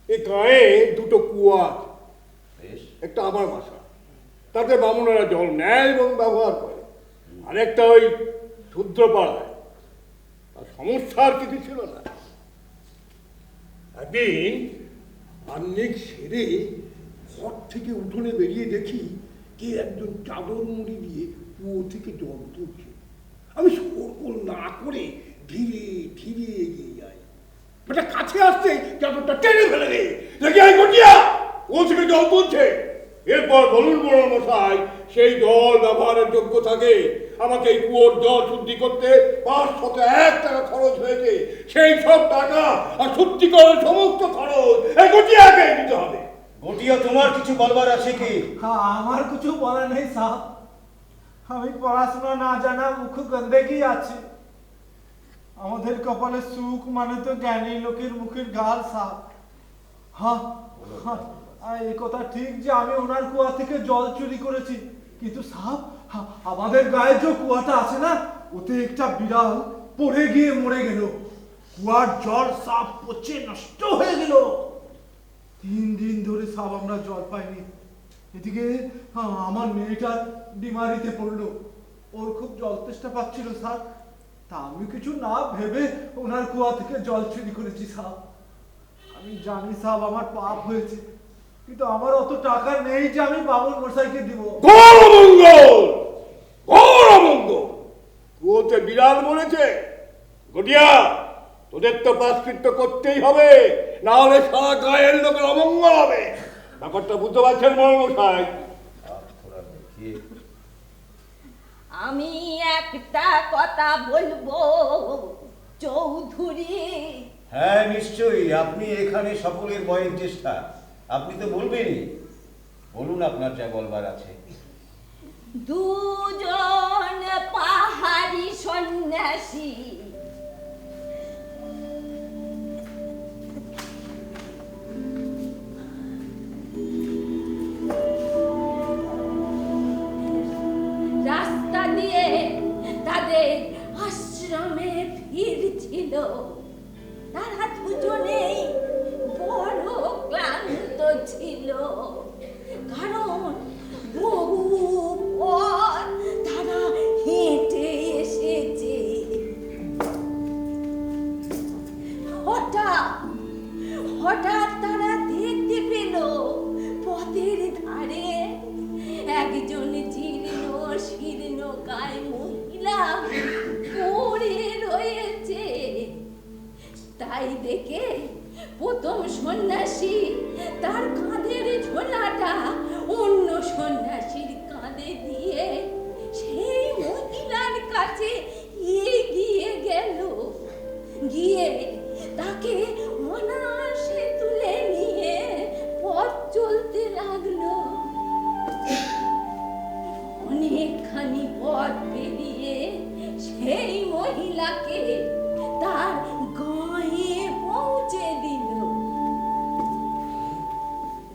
এ গায়ে দুটো কুয়া, একটা আমার বাসা, তাতে বামুনেরা জল নেয় এবং ব্যবহার করে, আরেকটা ওই শূদ্রপাড়ায়। আর সমস্যার কিছু ছিল না। একদিন আহ্নিক সেরে ঘর থেকে উঠোনে বেরিয়ে দেখি কে একজন চাদর মুড়ি দিয়ে কুয়ো থেকে জল তুলছে। আমি সরকল না করে ধীরে ধীরে এগিয়ে যাই। বেটা কাছে আসতে চাদরটা টেনে ফেলে দেখি আই গটিয়া কুয়ো থেকে জল তুলছে। এরপর বলুন বড় মশাই, সেই জল ব্যবহারের যোগ্য থাকে। আমাকে এই কুয়োর জল শুদ্ধি করতে 501 টাকা খরচ হয়েছে। সেই সব টাকা আর শুদ্ধিকরণের সমস্ত খরচ এই গটিয়াকে দিতে হবে। গটিয়া, তোমার কিছু বলবার আছে কি? হ্যাঁ, আমার কিছু বলার নেই সাহেব। আমি পড়াশোনা না জানা মুখ গন্দেগি আছে। আমাদের কপালে সুখ মানে তো জ্ঞানী লোকের মুখের গাল সাহেব। হ্যাঁ, এই কথা ঠিক যে আমি ওনার কুয়া থেকে জল চুরি করেছি, কিন্তু সাহেব আমাদের গায়ে যে কুয়াটা আছে না, ওতে একটা বিড়াল পড়ে গিয়ে মরে গেল। কুয়ার জল সব পচে নষ্ট হয়ে গেল। 3 দিন ধরে সব আমরা জল পাইনি। এদিকে আমার মেয়েটা বিমারিতে পড়লো, ওর খুব জল তেষ্টা পাচ্ছিল স্যার। তা আমি কিছু না ভেবে ওনার কুয়া থেকে জল চুরি করেছি স্যার। আমি জানি স্যার আমার পাপ হয়েছে, কিন্তু আমার অত টাকা নেই যে আমি বাবুর মশাইকে দিব। কুয়োতে বিড়াল মরেছে। গটিয়া, তোদের তো প্রায়শ্চিত্ত করতেই হবে, না হলে সারা গায়ের লোকের অমঙ্গল হবে। ব্যাপারটা বুঝতে পারছেন বড় মশাই? আমি একটা কথা বলবো চৌধুরী। হ্যাঁ নিশ্চয়ই, আপনি এখানে সকলের বয়ের চেষ্টা, আপনি তো বলবেনই। বলুন আপনার যা বলবার আছে। দুজন পাহাড়ি সন্ন্যাসী রাস্তা দিয়ে তাদের আশ্রমে ফিরছিল। তারা দুজনেই বড় ক্লান্ত ছিল, কারণ বহু পর তারা হেঁটে এসেছে। হঠাৎ তারা দেখতে পেল পথের ধারে একজন জীর্ণ শীর্ণ কায় মহিলা পড়ে রয়েছে। তাই দেখে প্রথম সন্ন্যাসী তার কাঁধের ঝোলাটা অন্য সন্ন্যাসীর কাঁধে দিয়ে সেই মহিলার কাছে এগিয়ে গেল। গিয়ে তাকে অনায়াসে তুলে নিয়ে পথ চলতে লাগলো। অনেকখানি পথ পেরিয়ে সেই মহিলাকে তার গায়ে পৌঁছে দিল।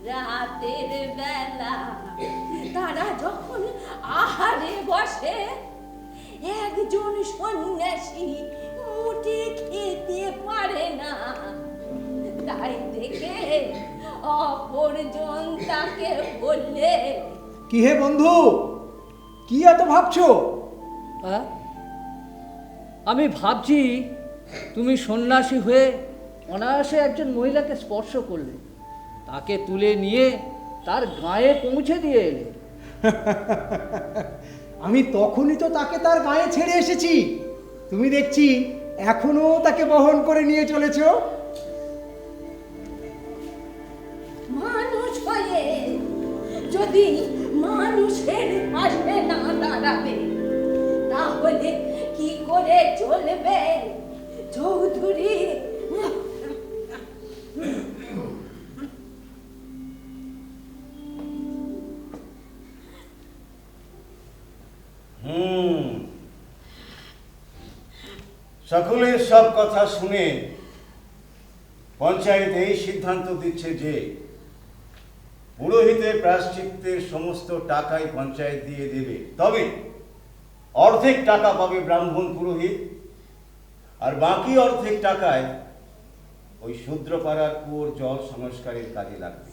রাতের বেলা তারা যখন আহারে বসে, একজন সন্ন্যাসী মুঠে খেতে পারে না। তাই দেখে অপরজন তাকে বললে, কি হে বন্ধু, কি এত ভাবছো? আমি ভাবছি তুমি সন্ন্যাসী হয়ে অনায়াসে একজন মহিলাকে স্পর্শ করলে, তাকে তুলে নিয়ে তার গায়ে পৌঁছে দিয়ে এলে। আমি তখনই তো তাকে তার গায়ে ছেড়ে এসেছি। তুমি দেখছি এখনো তাকে বহন করে নিয়ে চলেছ। মানুষ হয়ে যদি মানুষের পাশে না দাঁড়াবে তাহলে কি করে চলবে চৌধুরী? সকলের সব কথা শুনে পঞ্চায়েত এই সিদ্ধান্ত দিচ্ছে যে পুরোহিতের প্রায়শ্চিত্তের সমস্ত টাকাই পঞ্চায়েত দিয়ে দেবে, তবে অর্ধেক টাকা পাবে ব্রাহ্মণ পুরোহিত, আর বাকি অর্ধেক টাকায় ওই শূদ্রপাড়ার কুয়োর জল সংস্কারের কাজে লাগবে।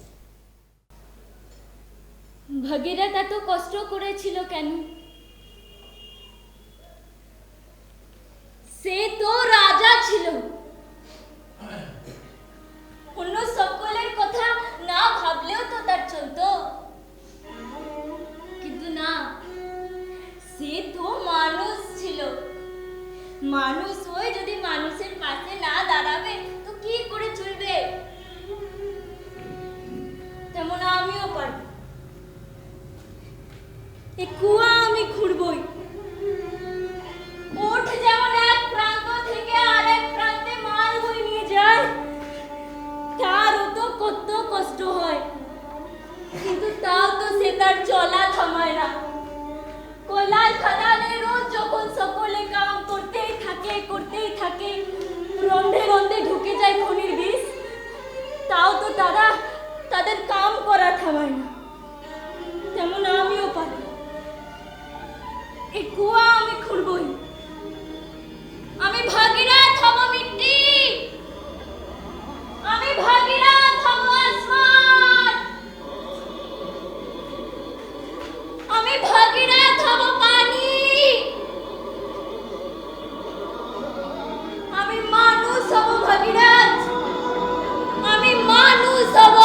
ভগীরথ এত কষ্ট করেছিল কেন? সে তো রাজা ছিল। অন্য সকলের কথা না ভাবলেও তো তার চলতো, কিন্তু না, সে তো মানুষ ছিল। মানুষ হয়ে যদি মানুষের পাশে না দাঁড়াবে তো কি করে চলবে? তেমন আমিও পারব। এই কুয়া আমি খুঁড়বই। ওঠ যেমন এক প্রান্ত থেকে আরেক প্রান্তে মাল বয়ে নিয়ে যায়, তারও তো কত কষ্ট হয়, কিন্তু তাও তো সে তার চলা থামায় না। কয়লার খাদানে রোজ যখন সকলে কাম করতেই থাকে, রন্ধে রন্ধে ঢুকে যায় খনির বিষ, তাও তো তারা তাদের কাম করা থামায় না। তেমন আমিও পারি। এই কুয়া আমি খুঁড়বই। আমি ভাগীরথ হব মিট্টি, আমি ভাগীরথ হব আসমান, আমি ভাগীরথ হব পানি, আমি মানুষ হব ভাগীরথ, আমি মানুষ হব,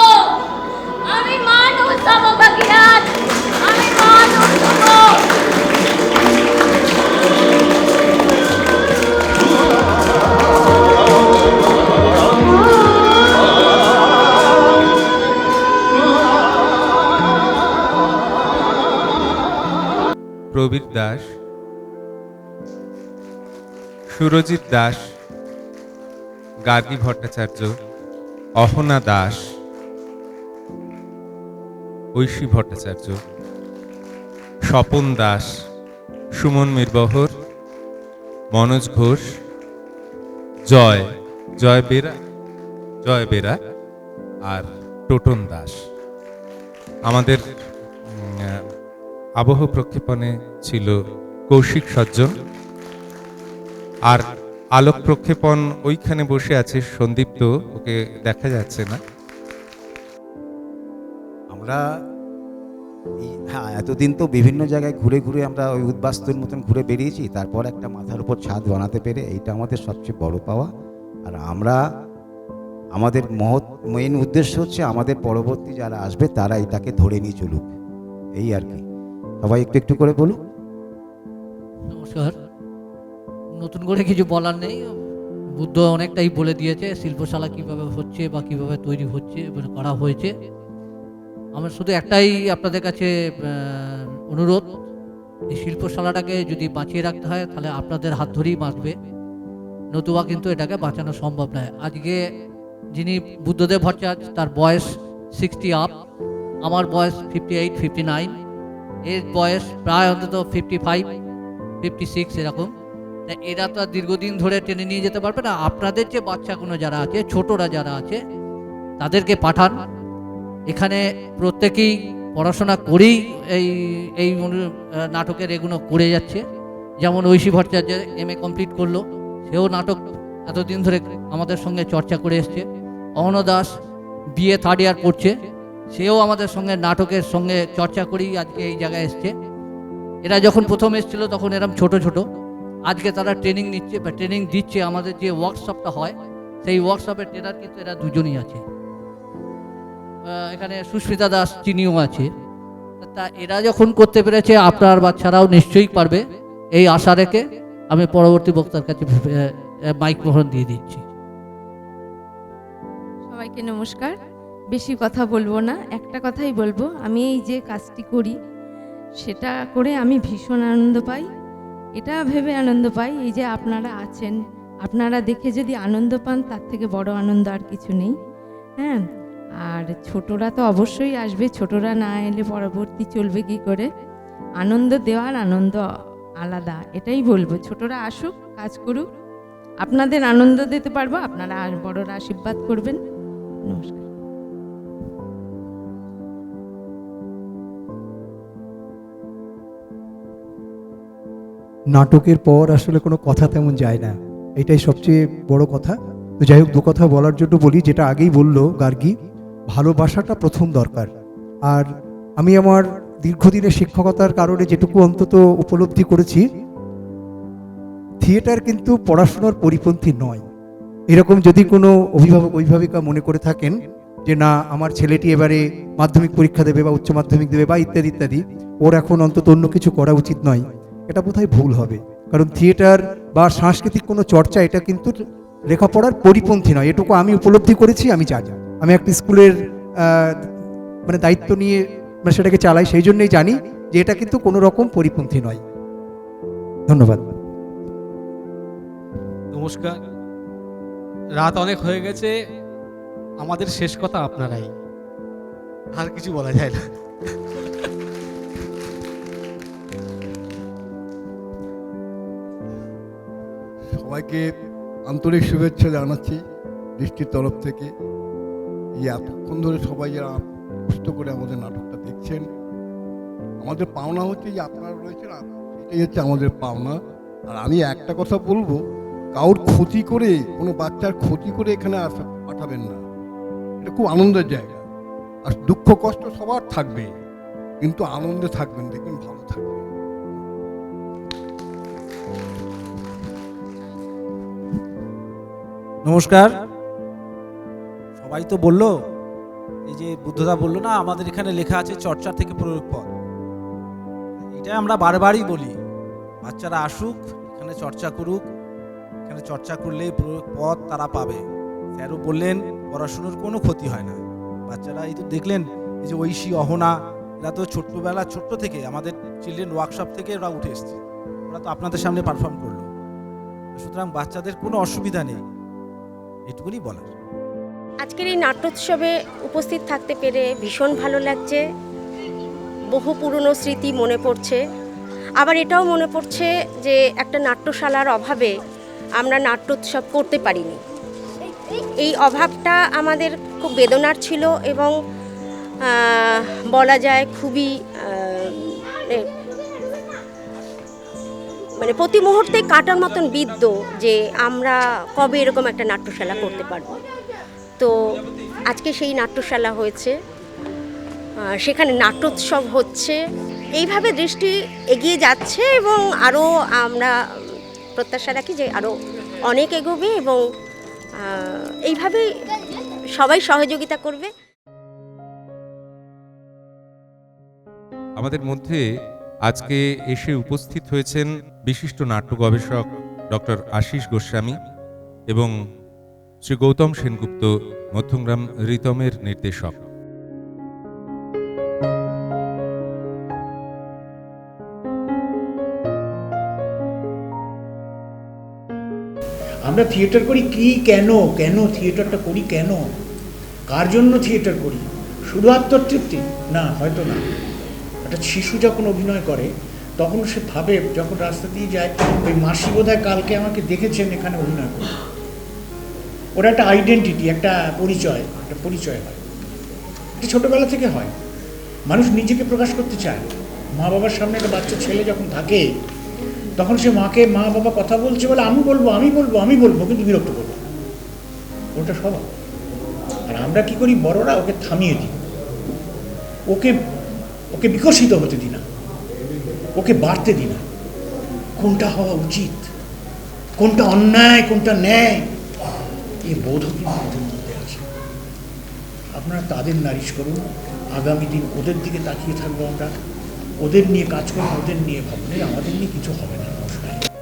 আমি মানুষ হব ভাগীরথ, আমি মানুষ হব। প্রবীর দাস, সুরজিৎ দাস, গার্গী ভট্টাচার্য, অহনা দাস, ঐশী ভট্টাচার্য, স্বপন দাস, সুমন মিরবহর, মনোজ ঘোষ, জয় বেরা আর টোটন দাস। আমাদের আবহ প্রক্ষেপণে ছিল কৌশিক সজ্জন, আর আলোক প্রক্ষেপণ ওইখানে বসে আছে সন্দীপ্ত, ওকে দেখা যাচ্ছে না। আমরা এতদিন তো বিভিন্ন জায়গায় ঘুরে ঘুরে আমরা ওই উদ্বাস্তুর মতন ঘুরে বেরিয়েছি, তারপর একটা মাথার উপর ছাদ বানাতে পেরে এইটা আমাদের সবচেয়ে বড় পাওয়া। আর আমাদের মেইন উদ্দেশ্য হচ্ছে আমাদের পরবর্তী যারা আসবে তারা এটাকে ধরে নিয়ে চলুক, এই আর কি। সবাই একটু একটু করে বলুক। নমস্কার। নতুন করে কিছু বলার নেই, বুদ্ধ অনেকটাই বলে দিয়েছে শিল্পশালা কিভাবে হচ্ছে বা কিভাবে তৈরি হচ্ছে করা হয়েছে। আমার শুধু একটাই আপনাদের কাছে অনুরোধ, এই শিল্পশালাটাকে যদি বাঁচিয়ে রাখতে হয় তাহলে আপনাদের হাত ধরেই বাঁচবে, নতুবা কিন্তু এটাকে বাঁচানো সম্ভব নয়। আজকে যিনি বুদ্ধদেব ভট্টাচার্য, তার বয়স 60 আপ, আমার বয়স 58, 59, এর বয়স প্রায় অন্তত 55, 56 এরকম। এরা তো আর দীর্ঘদিন ধরে টেনে নিয়ে যেতে পারবে না। আপনাদের যে বাচ্চাগুলো যারা আছে, ছোটরা যারা আছে, তাদেরকে পাঠান। এখানে প্রত্যেকেই পড়াশোনা করেই এই নাটকের এগুলো করে যাচ্ছে। যেমন ঐশী ভট্টাচার্য MA কমপ্লিট করলো, সেও নাটক এতদিন ধরে আমাদের সঙ্গে চর্চা করে এসছে। অহনা দাস BA 3rd ইয়ার পড়ছে, সেও আমাদের সঙ্গে নাটকের সঙ্গে চর্চা করেই আজকে এই জায়গায় এসছে। এরা যখন প্রথম এসেছিল তখন এরকম ছোট ছোট, আজকে তারা ট্রেনিং নিচ্ছে বা ট্রেনিং দিচ্ছে। আমাদের যে ওয়ার্কশপটা হয় সেই ওয়ার্কশপের ট্রেনার কিন্তু এরা দুজনই আছে। এখানে সুস্মিতা দাস চিনিও আছে। তা এরা যখন করতে পেরেছে, আপনার বাচ্চারাও নিশ্চয়ই পারবে, এই আশা রেখে আমি পরবর্তী বক্তার কাছে মাইক্রোফোন দিয়ে দিচ্ছি। সবাইকে নমস্কার। বেশি কথা বলবো না, একটা কথাই বলবো, আমি এই যে কাজটি করি সেটা করে আমি ভীষণ আনন্দ পাই। এটা ভেবে আনন্দ পাই এই যে আপনারা আছেন, আপনারা দেখে যদি আনন্দ পান তার থেকে বড় আনন্দ আর কিছু নেই। হ্যাঁ, আর ছোটরা তো অবশ্যই আসবে, ছোটরা না এলে পরবর্তী চলবে কি করে? আনন্দ দেওয়ার আনন্দ আলাদা, এটাই বলবো। ছোটরা আসুক, কাজ করুক, আপনাদের আনন্দ দিতে পারবো, আপনারা বড়রা আশীর্বাদ করবেন। নমস্কার। নাটকের পর আসলে কোনো কথা তেমন যায় না, এটাই সবচেয়ে বড় কথা। তো যাই হোক, দু কথা বলার জন্য বলি, যেটা আগেই বললো গার্গী, ভালোবাসাটা প্রথম দরকার। আর আমি আমার দীর্ঘদিনের শিক্ষকতার কারণে যেটুকু অন্তত উপলব্ধি করেছি, থিয়েটার কিন্তু পড়াশোনার পরিপন্থী নয়। এরকম যদি কোনো অভিভাবক অভিভাবিকা মনে করে থাকেন যে না আমার ছেলেটি এবারে মাধ্যমিক পরীক্ষা দেবে বা উচ্চ মাধ্যমিক দেবে বা ইত্যাদি ইত্যাদি, ওর এখন অন্তত অন্য কিছু করা উচিত নয়, এটা বোধহয় ভুল হবে। কারণ থিয়েটার বা সাংস্কৃতিক কোনো চর্চা এটা কিন্তু লেখাপড়ার পরিপন্থী নয়, এটুকু আমি উপলব্ধি করেছি, আমি জানি। আমি একটা স্কুলের দায়িত্ব নিয়ে সেটাকে চালাই, সেই জন্যই জানি যে এটা কিন্তু কোনো রকম পরিপন্থী নয়। ধন্যবাদ। নমস্কার। রাত অনেক হয়ে গেছে, আমাদের শেষ কথা আপনারাই, আর কিছু বলা যায় না। সবাইকে আন্তরিক শুভেচ্ছা জানাচ্ছি দৃষ্টির তরফ থেকে। এই এতক্ষণ ধরে সবাই যারা কষ্ট করে আমাদের নাটকটা দেখছেন, আমাদের পাওনা হচ্ছে যে আপনারা রয়েছেন, এটাই হচ্ছে আমাদের পাওনা। আর আমি একটা কথা বলবো, কারোর ক্ষতি করে, কোনো বাচ্চার ক্ষতি করে এখানে পাঠাবেন না। এটা খুব আনন্দের জায়গা, আর দুঃখ কষ্ট সবার থাকবে, কিন্তু আনন্দে থাকবেন, দেখবেন ভালো থাকবেন। নমস্কার। সবাই তো বললো, এই যে বুদ্ধদা বললো না, আমাদের এখানে লেখা আছে চর্চা থেকে প্রয়োগ পথ। এটা আমরা বারবারই বলি, বাচ্চারা আসুক, এখানে চর্চা করুক, এখানে চর্চা করলেই প্রয়োগ পথ তারা পাবে। স্যারও বললেন পড়াশুনোর কোনো ক্ষতি হয় না। বাচ্চারা এই তো দেখলেন, এই যে ঐশী, অহনা, এরা তো ছোট্টবেলা ছোট্ট থেকে আমাদের চিলড্রেন ওয়ার্কশপ থেকে ওরা উঠে এসছে, ওরা তো আপনাদের সামনে পারফর্ম করলো। সুতরাং বাচ্চাদের কোনো অসুবিধা নেই, এটুকুনি বলার। আজকের এই নাট্যোৎসবে উপস্থিত থাকতে পেরে ভীষণ ভালো লাগছে। বহু পুরনো স্মৃতি মনে পড়ছে, আবার এটাও মনে পড়ছে যে একটা নাট্যশালার অভাবে আমরা নাট্যোৎসব করতে পারিনি। এই অভাবটা আমাদের খুব বেদনার ছিল এবং বলা যায় খুবই মানে প্রতি মুহূর্তে কাটার মতন বিদ্য যে আমরা কবে এরকম একটা নাট্যশালা করতে পারবো। তো আজকে সেই নাট্যশালা হয়েছে, সেখানে নাট্যোৎসব হচ্ছে। এইভাবে দৃষ্টি এগিয়ে যাচ্ছে এবং আরও আমরা প্রত্যাশা রাখি যে আরও অনেক এগোবে এবং এইভাবেই সবাই সহযোগিতা করবে। আমাদের মধ্যে আজকে এসে উপস্থিত হয়েছেন বিশিষ্ট নাট্য গবেষক ডক্টর আশিস গোস্বামী এবং শ্রী গৌতম সেনগুপ্ত, মধ্যমগ্রাম রিতমের নির্দেশক। আমরা থিয়েটার করি কি, কেন কেন থিয়েটারটা করি, কেন, কার জন্য থিয়েটার করি? শুধু আত্মতৃপ্তি? না, হয়তো না। একটা শিশু যখন অভিনয় করে তখন সে ভাবে, যখন রাস্তা দিয়ে যায়, ওই মাসি বোধহয় কালকে আমাকে দেখেছেন এখানে অভিনয় করে। ওরা একটা আইডেন্টিটি, একটা পরিচয় হয়। এটা ছোটোবেলা থেকে হয়। মানুষ নিজেকে প্রকাশ করতে চায়। মা বাবার সামনে একটা বাচ্চা ছেলে যখন থাকে তখন সে মাকে, মা বাবা কথা বলছে বলে আমি বলবো কিন্তু বিরক্ত করবো, ওটা স্বভাব। আর আমরা কি করি, বড়রা ওকে থামিয়ে দিই, ওকে বিকশিত হতে দিই না, ওকে বাড়তে দিই না। কোনটা হওয়া উচিত, কোনটা অন্যায়, কোনটা ন্যায়, এই বোধ কিন্তু ওদের মধ্যে আছে। আপনারা তাদের নারিশ করুন, আগামী দিন ওদের দিকে তাকিয়ে থাকবো আমরা, ওদের নিয়ে কাজ করবো, ওদের নিয়ে ভাবলে আমাদের নিয়ে কিছু হবে না।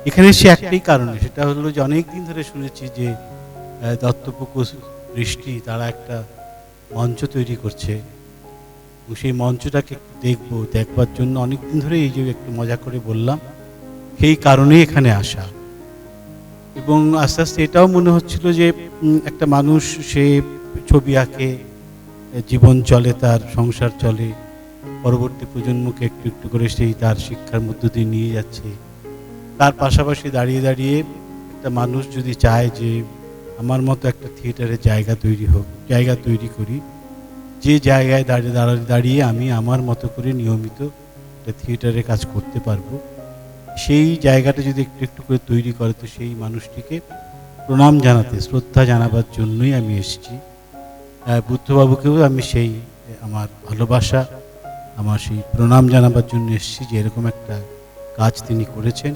এখানে এসে একটাই কারণে, সেটা হলো যে অনেক দিন ধরে শুনেছি যে দত্তপ্রকাশ দৃষ্টি তারা একটা মঞ্চ তৈরি করছে, এবং সেই মঞ্চটাকে দেখবার জন্য অনেক দিন ধরে এই যে একটু মজা করে বললাম, সেই কারণেই এখানে আসা। এবং আস্তে আস্তে এটাও মনে হচ্ছিল যে একটা মানুষ, সে ছবি আঁকে, জীবন চলে, তার সংসার চলে, পরবর্তী প্রজন্মকে একটু একটু করে সেই তার শিক্ষার মধ্য দিয়ে নিয়ে যাচ্ছে। তার পাশাপাশি দাঁড়িয়ে দাঁড়িয়ে একটা মানুষ যদি চায় যে আমার মতো একটা থিয়েটারের জায়গা তৈরি করি, যে জায়গায় দাঁড়িয়ে আমি আমার মতো করে নিয়মিত একটা থিয়েটারে কাজ করতে পারবো, সেই জায়গাটা যদি একটু একটু করে তৈরি করে, তো সেই মানুষটিকে প্রণাম জানাতে, শ্রদ্ধা জানাবার জন্যই আমি এসেছি। বুদ্ধবাবুকেও আমি সেই আমার ভালোবাসা, আমার সেই প্রণাম জানাবার জন্য এসেছি যে এরকম একটা কাজ তিনি করেছেন।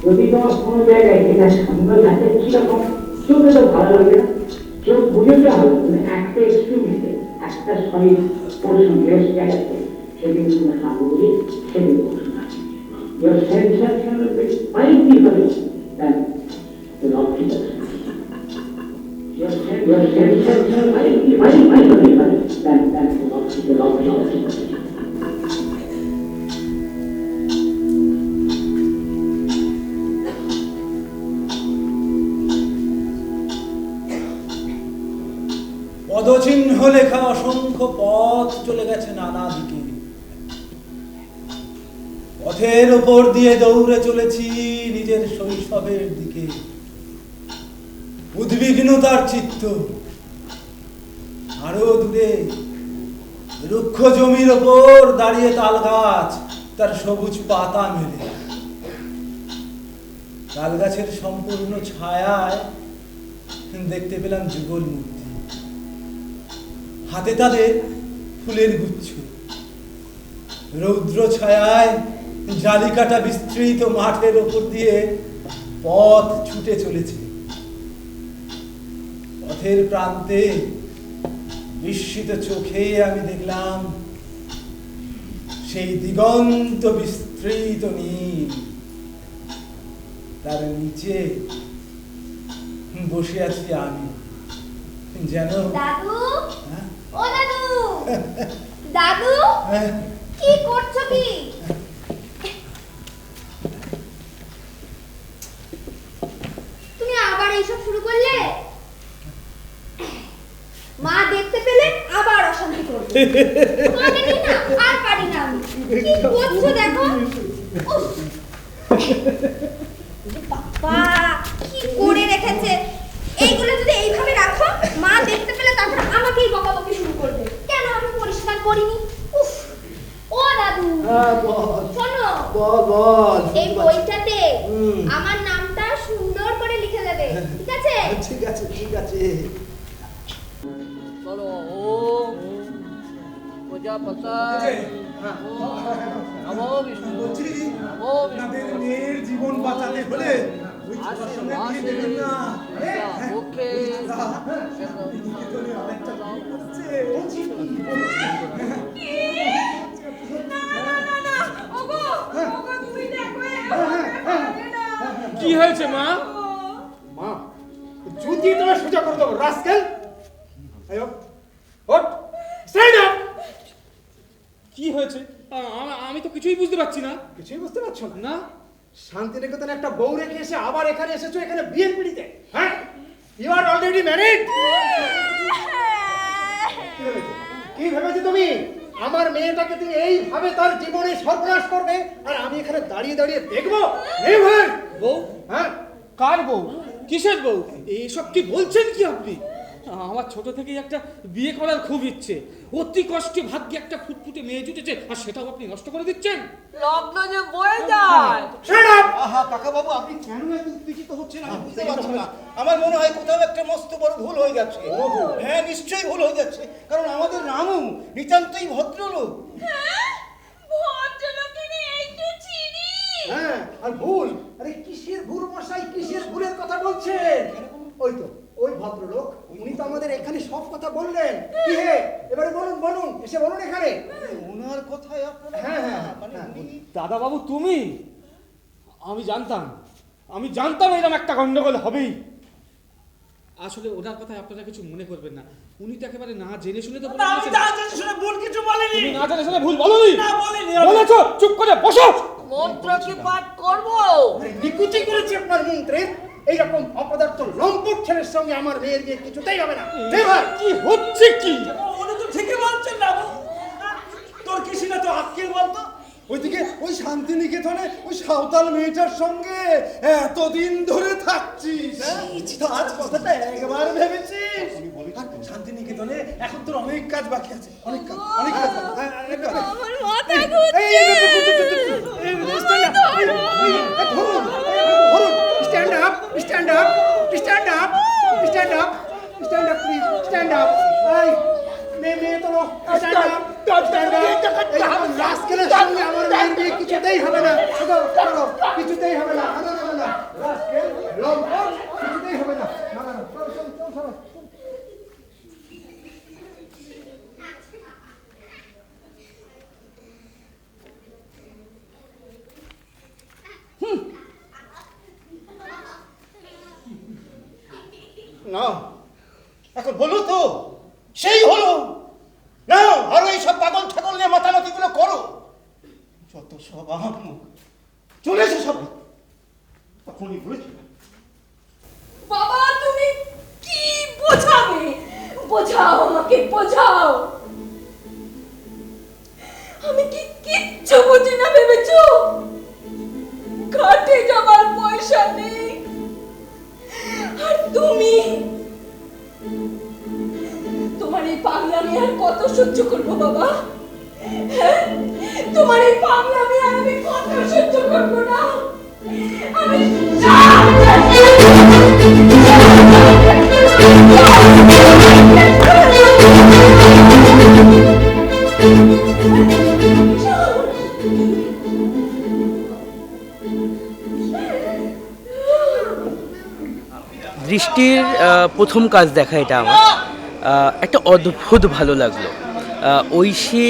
যদি তোমার কোনো জায়গায় এটা সন্দেহ থাকে কিরকম চোখে তো ভালো লাগে না, চোখ বুঝতে হবে একটা এক্সট্রিমিস্টে একটা শরীর পোষণ বেশ জায়গাতে সেদিন তোমার সাবু বুঝি সেদিন পোষণ আছে। Your sensation will be very different than the logical. Your sensation will be very different than the logical. পদচিহ্ন লেখা অসংখ্য পথ চলে গেছে নানা দিকে, পথের ওপর দিয়ে দৌড়ে চলেছি নিজের শৈশবের দিকে। উদ্বিগ্নতার চিত্ত, আরো দূরে রুক্ষ জমির ওপর দাঁড়িয়ে তাল গাছ তার সবুজ পাতা মেলে। তাল গাছের সম্পূর্ণ ছায়ায় দেখতে পেলাম যুগল মূর্তি, হাতে তাদের ফুলের গুচ্ছ। রৌদ্র ছায়ায় জালিকাটা বিস্তৃত মাঠের ওপর দিয়ে পথ ছুটে চলেছে। পথের প্রান্তে বিস্মিত চোখে আমি দেখলাম সেই দিগন্ত বিস্তৃত নীল, তার নিচে বসে আছি আমি যেন। দাদু, ও দাদু, দাদু কি করছো কি? তুমি আবার এইসব শুরু করলে? মা দেখতে পেলে আবার অশান্তি করবে। তোমাকে নিয়ে না আর পারি না আমি। কি করছো দেখো। উফ, বাবা কি করে রেখেছে। এইগুলো যদি এইভাবে রাখো, মা দেখতে পেলে তারপর আমাকেই বকাবকি শুরু করবে, কেন আমি পরিষ্কার করিনি। উফ, ও দাদু শোনো, এই বইটাতে আমার নামটা সুন্দর করে লিখে দেবে, ঠিক আছে? ঠিক আছে ঠিক আছে। বলো ওম প্রজাপতায় নমো বিষ্ণু নমো বিষ্ণু। মেয়ের জীবন বাঁচাতে হলে কি হয়েছে মা? মা জুতি তোমার সোজা করে দেবো রাস্কেল। আয়ো ওঠ, স্ট্যান্ড আপ। কি হয়েছে? আমি তো কিছুই বুঝতে পারছি না। কিছুই বুঝতে পারছো না? না। শান্তিনিকেতনে একটা বউ রেখে এসে আবার এখানে এসেছো, এখানে বিয়ের পিড়িতে। হ্যাঁ, ইউ আর অলরেডি ম্যারিড। কি ভেবেছো তুমি আমার মেয়েটাকে তুমি এইভাবে তার জীবনে সর্বনাশ করবে আর আমি এখানে দাঁড়িয়ে দাঁড়িয়ে দেখবো? নেভার। বউ? হ্যাঁ, কার বউ? কিসের বউ? এইসব কি বলছেন কি আপনি? আমার ছোট থেকেই একটা বিয়ে করার খুব ইচ্ছে। অতি কষ্টে ভাগ্যে একটা ফুটফুটে মেয়ে জুটেছে, আর সেটাও আপনি নষ্ট করে দিচ্ছেন। লগ্ন যে বয়ে যায়। Shut up. আহা কাকা বাবু, আপনি কেন এত উত্তেজিত হচ্ছেন আমি বুঝতে পারছি না। আমার মনে হয় কোথাও একটা মস্ত বড় ভুল হয়ে যাচ্ছে। হ্যাঁ, নিশ্চয়ই ভুল হয়ে যাচ্ছে, কারণ আমাদের নামও নিতান্তই ভদ্রলোক। হ্যাঁ, আর ভুল? আরে কিসের ভুল মশাই, কিসের ভুলের কথা বলছেন? ওই তো ওই ভদ্রলোক, উনি তো আমাদের এখানে সব কথা বললেন। কি হে, এবারে বলুন বলুন, এসে বলুন এখানে। ওনার কথায় আপনারা? হ্যাঁ হ্যাঁ, দাদা বাবু তুমি? আমি জানতাম এরকম একটা গন্ডগোল হবেই। আসলে ওনার কথায় আপনারা কিছু মনে করবেন না, উনি তো একেবারে না জেনে শুনে তো বলে দিয়েছেন। আমি না জেনে শুনে ভুল কিছু বলিনি। তুমি না জেনে শুনে ভুল বলোনি? না বলিনি। বলেছো, চুপ করে বসো। মন্ত্র কি পাঠ করবো? নিকুচি করেছি আপনার মন্ত্রে। এইরকম অপদার্থ লম্পট ছেলের সঙ্গে আমার মেয়ের বিয়ে কিছুতেই হবে না। কি হচ্ছে কি? উনি তো ঠিকই বলছেন না। তোর কি সিনা তো আক্কেল বলতো? ওইদিকে ওই শান্তিনিকেতনে ওই সাঁওতাল মেয়েটার সঙ্গে এতদিন ধরে থাকছিস, আজ কথাটা একবার ভেবেছিস? শান্তিনিকেতন তোলে, এখন তোর অনেক কাজ বাকি আছে, অনেক কাজ, অনেক কাজ। আমার মাথা ঘুরছে। Stand up, stand up, stand up, stand up, stand up, please stand up. এই মেয়ে তোলো, স্ট্যান্ড আপ, স্ট্যান্ড আপ। রাস্কেলের সঙ্গে আমার মেয়ের বিয়ে কিছুতেই হবে না, কিছুতেই হবে না, রাস্কেল লম্পট, কিছুতেই হবে না, চল। না, এখন বলো তো, সেই হলো না, আরো এইসব পাগল ঠাগল নিয়ে মাতামাতি গুলো করো, যত সব আহম্মক। চলে এসো সবাই, তখনই বলেছিলাম। বাবা তুমি কি বোঝাবে? বোঝাও আমাকে, বোঝাও। আমি কি কিচ্ছু বুঝি না ভেবেছো? ঘাটে যাবার পয়সা নেই, আর তুমি, তোমার এই পাগলামি আর কত সহ্য করবো বাবা? হ্যাঁ, তোমার এই পাগলামি আর আমি কত সহ্য করবো না? আমি দৃষ্টির প্রথম কাজ দেখা এটা আমার একটা অদ্ভুত ভালো লাগলো। ঐশী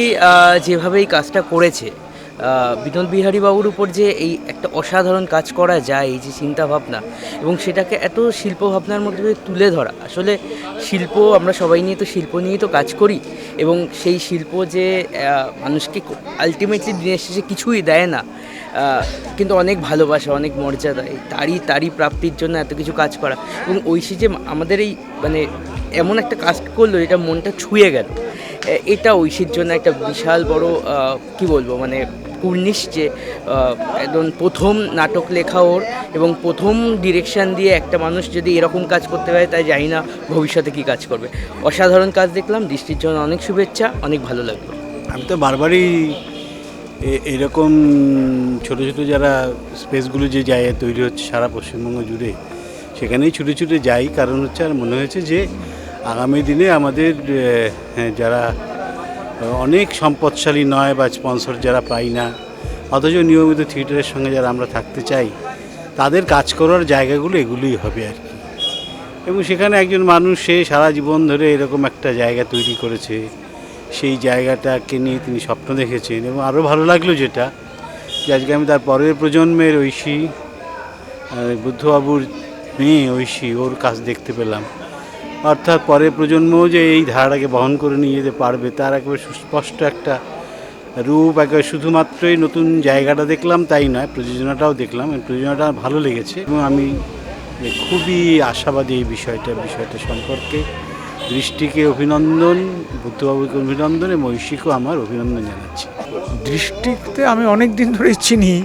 যেভাবে এই কাজটা করেছে, বিনোদ বিহারী বাবুর উপর যে এই একটা অসাধারণ কাজ করা যায়, এই যে চিন্তাভাবনা এবং সেটাকে এত শিল্পভাবনার মধ্যে তুলে ধরা। আসলে শিল্প, আমরা সবাই নিয়ে তো শিল্প নিয়েই তো কাজ করি, এবং সেই শিল্প যে মানুষকে আলটিমেটলি দিনের শেষে কিছুই দেয় না, কিন্তু অনেক ভালোবাসা, অনেক মর্যাদা, তারই প্রাপ্তির জন্য এত কিছু কাজ করা। এবং ঐশী যে আমাদের এই মানে এমন একটা কাজ করলো এটা মনটা ছুঁয়ে গেল, এটা ঐশীর জন্য একটা বিশাল বড় কি বলবো মানে কুর্নিশ, যে একদম প্রথম নাটক লেখা ওর, এবং প্রথম ডিরেকশন দিয়ে একটা মানুষ যদি এরকম কাজ করতে পারে, তাই জানি না ভবিষ্যতে কী কাজ করবে। অসাধারণ কাজ দেখলাম, দৃষ্টির জন্য অনেক শুভেচ্ছা, অনেক ভালো লাগলো। আমি তো বারবারই এরকম ছোটো ছোটো যারা স্পেসগুলো যে জায়গায় তৈরি হচ্ছে সারা পশ্চিমবঙ্গ জুড়ে, সেখানেই ছুটে ছুটে যাই, কারণ হচ্ছে আর মনে হয়েছে যে আগামী দিনে আমাদের যারা অনেক সম্পদশালী নয় বা স্পন্সর যারা পাই না, অথচ নিয়মিত থিয়েটারের সঙ্গে যারা আমরা থাকতে চাই, তাদের কাজ করার জায়গাগুলো এগুলোই হবে আর কি। এবং সেখানে একজন মানুষ সে সারা জীবন ধরে এরকম একটা জায়গা তৈরি করেছে, সেই জায়গাটাকে নিয়ে তিনি স্বপ্ন দেখেছেন। এবং আরও ভালো লাগলো যেটা, যে আজকে আমি তার পরের প্রজন্মের ঐশী, বুদ্ধবাবুর মেয়ে ঐশী, ওর কাজ দেখতে পেলাম। অর্থাৎ পরের প্রজন্মও যে এই ধারাটাকে বহন করে নিয়ে যেতে পারবে, তার একেবারে সুস্পষ্ট একটা রূপ। একেবারে শুধুমাত্রই নতুন জায়গাটা দেখলাম তাই নয়, প্রযোজনাটাও দেখলাম, প্রযোজনাটা ভালো লেগেছে। এবং আমি খুবই আশাবাদী এই বিষয়টা সম্পর্কে। দৃষ্টিকে অভিনন্দন, বুদ্ধবাবুকে অভিনন্দন, এবং ঐশীকেও আমার অভিনন্দন জানাচ্ছি। দৃষ্টিতে আমি অনেক দিন ধরে চিনি,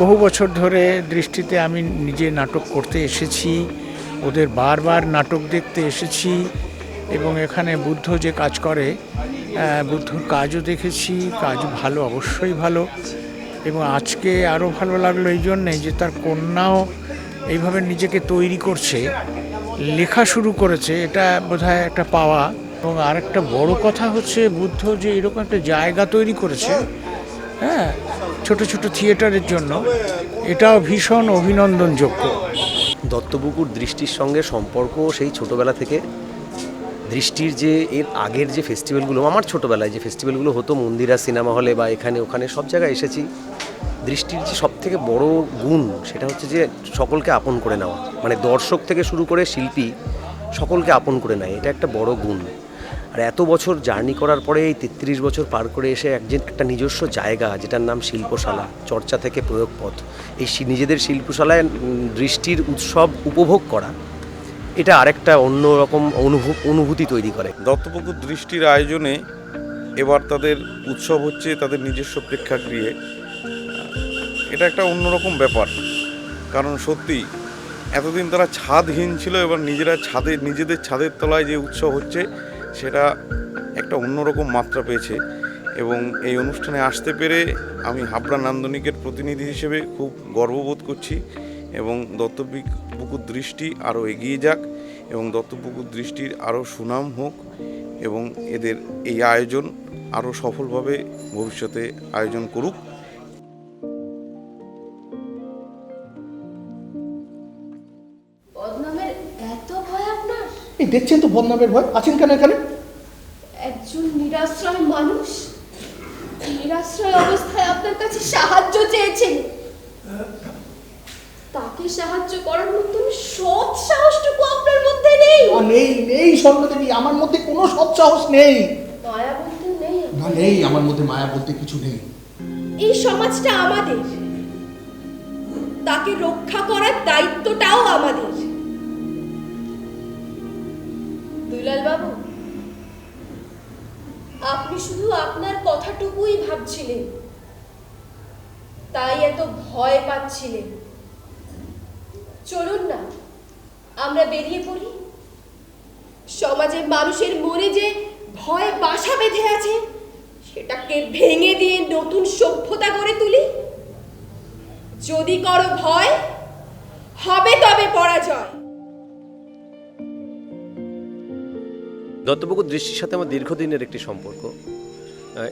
বহু বছর ধরে দৃষ্টিতে আমি নিজে নাটক করতে এসেছি, ওদের বারবার নাটক দেখতে এসেছি, এবং এখানে বুদ্ধ যে কাজ করে, বুদ্ধর কাজও দেখেছি, কাজ ভালো, অবশ্যই ভালো। এবং আজকে আরও ভালো লাগলো এই জন্যে যে তার কন্যাও এইভাবে নিজেকে তৈরি করছে, লেখা শুরু করেছে, এটা বোধহয় একটা পাওয়া। এবং আরেকটা বড় কথা হচ্ছে বুদ্ধ যে এরকম একটা জায়গা তৈরি করেছে, হ্যাঁ, ছোট ছোট থিয়েটারের জন্য, এটাও ভীষণ অভিনন্দনযোগ্য। দত্তপুকুর দৃষ্টির সঙ্গে সম্পর্ক সেই ছোটোবেলা থেকে। দৃষ্টির যে এর আগের যে ফেস্টিভ্যালগুলো, আমার ছোটোবেলায় যে ফেস্টিভ্যালগুলো হতো মন্দিরা সিনেমা হলে বা এখানে ওখানে সব জায়গায় এসেছি, দৃষ্টির যে সবথেকে বড় গুণ সেটা হচ্ছে যে সকলকে আপন করে নেওয়া, মানে দর্শক থেকে শুরু করে শিল্পী সকলকে আপন করে নেয়, এটা একটা বড় গুণ। আর এত বছর জার্নি করার পরে এই 33 বছর পার করে এসে একটা নিজস্ব জায়গা যেটার নাম শিল্পশালা, চর্চা থেকে প্রয়োগপথ, এই নিজেদের শিল্পশালায় দৃষ্টির উৎসব উপভোগ করা, এটা আরেকটা অন্যরকম অনুভূতি তৈরি করে। দত্তপুকুর দৃষ্টির আয়োজনে এবার তাদের উৎসব হচ্ছে তাদের নিজস্ব প্রেক্ষাগৃহে। এটা একটা অন্যরকম ব্যাপার, কারণ সত্যি এতদিন তারা ছাদহীন ছিল, এবার নিজেদের ছাদের তলায় যে উৎসব হচ্ছে সেটা একটা অন্যরকম মাত্রা পেয়েছে। এবং এই অনুষ্ঠানে আসতে পেরে আমি হাবড়া নান্দনিকের প্রতিনিধি হিসেবে খুব গর্ববোধ করছি এবং দত্তপুকুর দৃষ্টি আরও এগিয়ে যাক এবং দত্তপুকুর দৃষ্টির আরও সুনাম হোক এবং এদের এই আয়োজন আরও সফলভাবে ভবিষ্যতে আয়োজন করুক। বদনামের এত ভয় আপনার? এই দেখছেন তো বদনামের ভয়, আছেন কেন এখানে? একজন নিরাশ্রয় মানুষ নিরাশ্রয় অবস্থায় আপনার কাছে সাহায্য চেয়েছেন, তাকে সাহায্য করার মতন সৎ সাহসটুকু আপনার মধ্যে নেই। নেই নেই স্বর্ণদেবী, আমার মধ্যে কোনো সৎ সাহস নেই। মায়া বলতে নেই? না, নেই, আমার মধ্যে মায়া বলতে কিছু নেই। এই সমাজটা আমাদের, তাকে রক্ষা করার দায়িত্বটাও আমাদের। দুলাল বাবু, আপনি শুধু আপনার কথাটুকুই ভাবছিলেন, তাই এত ভয় পাচ্ছিলেন। চলুন না আমরা বেরিয়ে পড়ি, সমাজে মানুষের মনে যে ভয় বাসা বেঁধে আছে সেটাকে ভেঙে দিয়ে নতুন সভ্যতা গড়ে তুলি। যদি করো ভয়, হবে তবে পরাজয়। দত্তপুকুর দৃষ্টির সাথে আমার দীর্ঘদিনের একটি সম্পর্ক।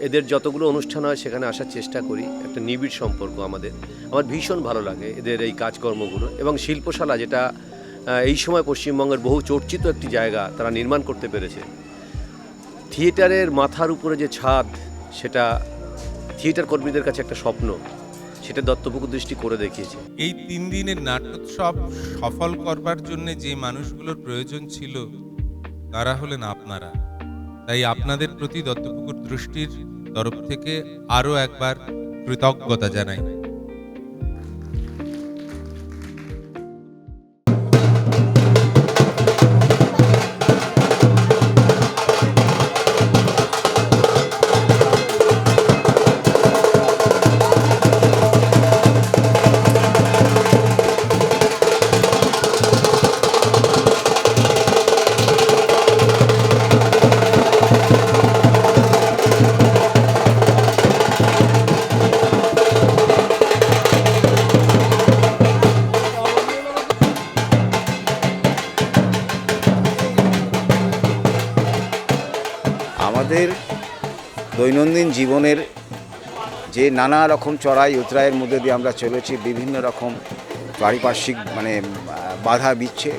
এদের যতগুলো অনুষ্ঠান হয় সেখানে আসার চেষ্টা করি, একটা নিবিড় সম্পর্ক আমাদের। আমার ভীষণ ভালো লাগে এদের এই কাজকর্মগুলো এবং শিল্পশালা, যেটা এই সময় পশ্চিমবঙ্গের বহু চর্চিত একটি জায়গা তারা নির্মাণ করতে পেরেছে। থিয়েটারের মাথার উপরে যে ছাদ, সেটা থিয়েটার কর্মীদের কাছে একটা স্বপ্ন, সেটা দত্তপুকুর দৃষ্টি করে দেখিয়েছে। এই 3 দিনের নাট্যোৎসব সফল করবার জন্য যে মানুষগুলোর প্রয়োজন ছিল তারা হলেন আপনারা। তাই আপনাদের প্রতি দত্তপুকুর দৃষ্টির তরফ থেকে আরও একবার কৃতজ্ঞতা জানাই। আমাদের দৈনন্দিন জীবনের যে নানা রকম চড়াই উতরাইয়ের মধ্যে দিয়ে আমরা চলেছি, বিভিন্ন রকম পারিপার্শ্বিক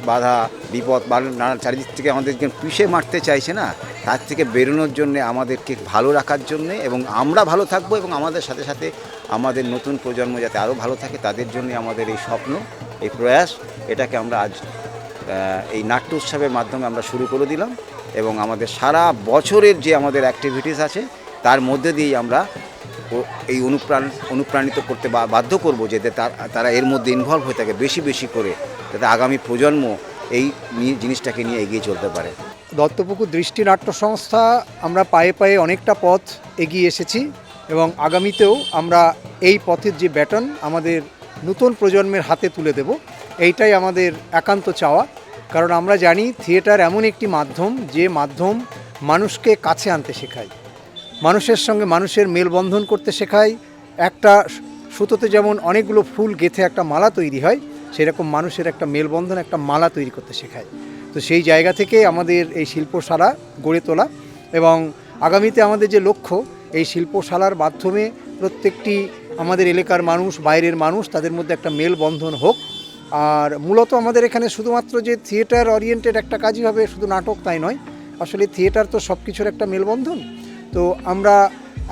বাধা বিপদ নানা চারিদিক থেকে আমাদেরকে পিষে মারতে চাইছে না, তার থেকে বেরোনোর জন্যে আমাদেরকে ভালো রাখার জন্যে এবং আমরা ভালো থাকবো এবং আমাদের সাথে সাথে আমাদের নতুন প্রজন্ম যাতে আরও ভালো থাকে তাদের জন্যে আমাদের এই স্বপ্ন, এই প্রয়াস। এটাকে আমরা আজ এই নাট্য উৎসবের মাধ্যমে আমরা শুরু করে দিলাম এবং আমাদের সারা বছরের যে আমাদের অ্যাক্টিভিটিস আছে তার মধ্যে দিয়েই আমরা এই অনুপ্রাণিত করতে বাধ্য করব যাতে তারা এর মধ্যে ইনভলভ হয়ে থাকে বেশি বেশি করে, যাতে আগামী প্রজন্ম এই জিনিসটাকে নিয়ে এগিয়ে চলতে পারে। দত্তপুকুর দৃষ্টি নাট্য সংস্থা আমরা পায়ে পায়ে অনেকটা পথ এগিয়ে এসেছি এবং আগামীতেও আমরা এই পথের যে ব্যাটন আমাদের নতুন প্রজন্মের হাতে তুলে দেব, এইটাই আমাদের একান্ত চাওয়া। কারণ আমরা জানি থিয়েটার এমন একটি মাধ্যম, যে মাধ্যম মানুষকে কাছে আনতে শেখায়, মানুষের সঙ্গে মানুষের মেলবন্ধন করতে শেখায়। একটা সুতোতে যেমন অনেকগুলো ফুল গেঁথে একটা মালা তৈরি হয়, সেরকম মানুষের একটা মেলবন্ধন, একটা মালা তৈরি করতে শেখায়। তো সেই জায়গা থেকে আমাদের এই শিল্পশালা গড়ে তোলা এবং আগামীতে আমাদের যে লক্ষ্য, এই শিল্পশালার মাধ্যমে প্রত্যেকটি আমাদের এলাকার মানুষ, বাইরের মানুষ, তাদের মধ্যে একটা মেলবন্ধন হোক। আর মূলত আমাদের এখানে শুধুমাত্র যে থিয়েটার ওরিয়েন্টেড একটা কাজই হবে, শুধু নাটক তাই নয়, আসলে থিয়েটার তো সব কিছুর একটা মেলবন্ধন। তো আমরা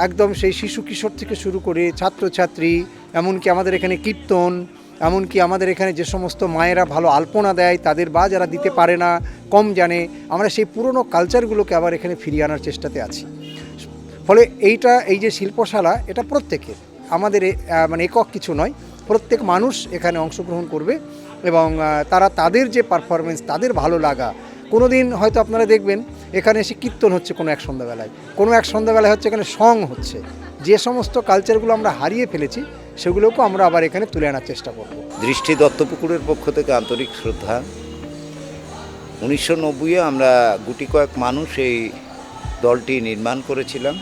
একদম সেই শিশু কিশোর থেকে শুরু করে ছাত্রছাত্রী, এমনকি আমাদের এখানে কীর্তন, এমনকি আমাদের এখানে যে সমস্ত মায়েরা ভালো আলপনা দেয় তাদের, বা যারা দিতে পারে না, কম জানে, আমরা সেই পুরনো কালচারগুলোকে আবার এখানে ফিরিয়ে আনার চেষ্টাতে আছি। ফলে এই যে শিল্পশালা, এটা প্রত্যেকের, আমাদের মানে একক কিছু নয়, প্রত্যেক মানুষ এখানে অংশগ্রহণ করবে এবং তারা তাদের যে পারফরমেন্স, তাদের ভালো লাগা। কোনো দিন হয়তো আপনারা দেখবেন এখানে এসে কীর্তন হচ্ছে কোনো এক সন্ধ্যাবেলায়, কোনো এক সন্ধ্যাবেলায় হচ্ছে এখানে সং হচ্ছে। যে সমস্ত কালচারগুলো আমরা হারিয়ে ফেলেছি সেগুলোকেও আমরা আবার এখানে তুলে আনার চেষ্টা করব। দৃষ্টি দত্তপুকুরের পক্ষ থেকে আন্তরিক শ্রদ্ধা 1990-এ আমরা গুটি কয়েক মানুষ এই দলটি নির্মাণ করেছিলাম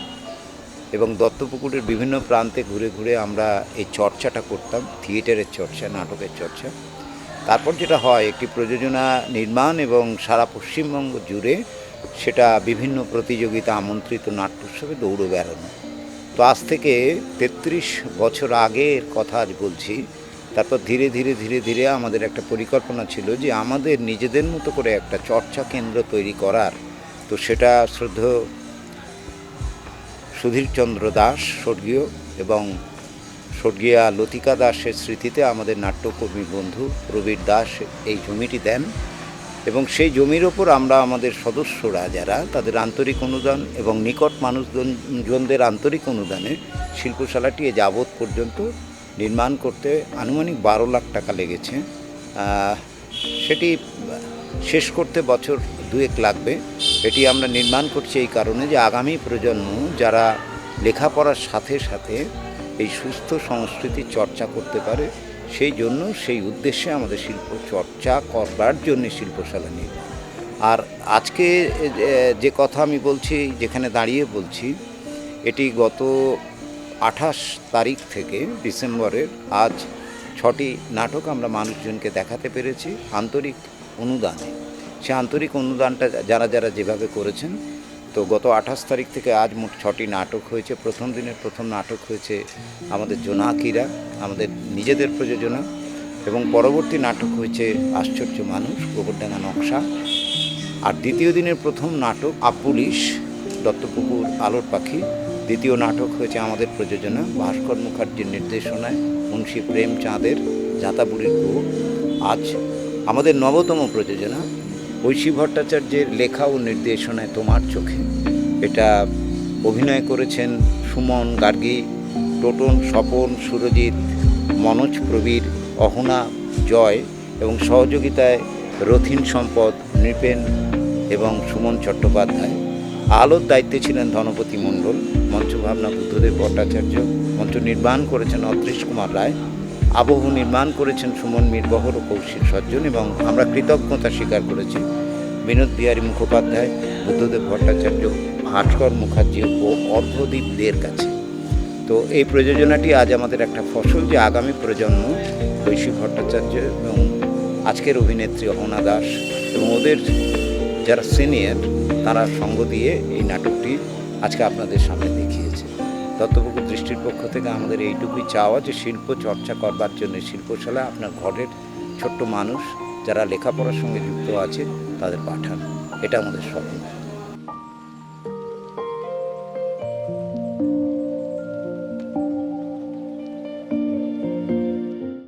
এবং দত্তপুকুরের বিভিন্ন প্রান্তে ঘুরে ঘুরে আমরা এই চর্চাটা করতাম, থিয়েটারের চর্চা, নাটকের চর্চা। তারপর যেটা হয়, একটি প্রযোজনা নির্মাণ এবং সারা পশ্চিমবঙ্গ জুড়ে সেটা বিভিন্ন প্রতিযোগিতা, আমন্ত্রিত নাট্য উৎসবে দৌড়ে বেড়ানো। তো আজ থেকে 33 বছর আগের কথা আজ বলছি। তারপর ধীরে ধীরে ধীরে ধীরে আমাদের একটা পরিকল্পনা ছিল যে আমাদের নিজেদের মতো করে একটা চর্চা কেন্দ্র তৈরি করার। তো সেটা শ্রদ্ধেয় সুধীরচন্দ্র দাস স্বর্গীয় এবং স্বর্গীয়া লতিকা দাসের স্মৃতিতে আমাদের নাট্যকর্মী বন্ধু প্রবীর দাস এই জমিটি দেন এবং সেই জমির ওপর আমরা আমাদের সদস্যরা যারা, তাদের আন্তরিক অনুদান এবং নিকট মানুষজনদের আন্তরিক অনুদানে শিল্পশালাটি এ যাবৎ পর্যন্ত নির্মাণ করতে আনুমানিক 12 লাখ টাকা লেগেছে। সেটি শেষ করতে বছর 2-1 লাগবে। এটি আমরা নির্মাণ করছি এই কারণে যে আগামী প্রজন্ম যারা লেখাপড়ার সাথে সাথে এই সুস্থ সংস্কৃতির চর্চা করতে পারে, সেই জন্য সেই উদ্দেশ্যে আমাদের শিল্প চর্চা করবার জন্য শিল্পশালা নির্মাণ। আর আজকে যে কথা আমি বলছি, যেখানে দাঁড়িয়ে বলছি, এটি গত 28 তারিখ থেকে ডিসেম্বরের আজ 6টি নাটক আমরা মানুষজনকে দেখাতে পেরেছি আন্তরিক অনুদানে। সে আন্তরিক অনুদানটা যারা যারা যেভাবে করেছেন, তো গত 28 তারিখ থেকে আজ মোট 6টি নাটক হয়েছে। প্রথম দিনের প্রথম নাটক হয়েছে আমাদের জোনাকিরা, আমাদের নিজেদের প্রযোজনা, এবং পরবর্তী নাটক হয়েছে আশ্চর্য মানুষ, গোবরডাঙ্গা নকশা। আর দ্বিতীয় দিনের প্রথম নাটক আপুলিশ, দত্তপুকুর আলোর পাখি। দ্বিতীয় নাটক হয়েছে আমাদের প্রযোজনা, ভাস্কর মুখার্জির নির্দেশনায় মুন্সী প্রেমচাঁদের জাতাবুড়ির গুহ। আজ আমাদের নবতম প্রযোজনা ঐশী ভট্টাচার্যের লেখা ও নির্দেশনায় তোমার চোখে। এটা অভিনয় করেছেন সুমন গার্গী, টোটন, স্বপন, সুরজিৎ, মনোজ, প্রবীর, অহনা, জয়, এবং সহযোগিতায় রথিন সম্পদ, নৃপেন এবং সুমন চট্টোপাধ্যায়। আলোর দায়িত্বে ছিলেন ধনপতি মণ্ডল, মঞ্চভাবনা বুদ্ধদেব ভট্টাচার্য, মঞ্চ নির্মাণ করেছেন অদৃশ কুমার রায়, আবহ নির্মাণ করেছেন সুমন মিরবহর ও কৌশিক সজ্জন, এবং আমরা কৃতজ্ঞতা স্বীকার করেছি বিনোদ বিহারী মুখোপাধ্যায়, বুদ্ধদেব ভট্টাচার্য, ভাস্কর মুখার্জি ও অর্ঘদীপ দের কাছে। তো এই প্রযোজনাটি আজ আমাদের একটা ফসল যে আগামী প্রজন্ম ঐশী ভট্টাচার্য এবং আজকের অভিনেত্রী অহনা দাস এবং ওদের যারা সিনিয়র, তারা সঙ্গ দিয়ে এই নাটকটি আজকে আপনাদের সামনে দেখিয়েছে। দত্তপুকুর দৃষ্টির পক্ষ থেকে আমাদের এইটুকুই চাওয়া যে শিল্প চর্চা করবার জন্য শিল্পশালা আপনার ঘরের ছোট্ট মানুষ যারা লেখাপড়ার সঙ্গে যুক্ত আছে তাদের পাঠান, এটা আমাদের স্বপ্ন।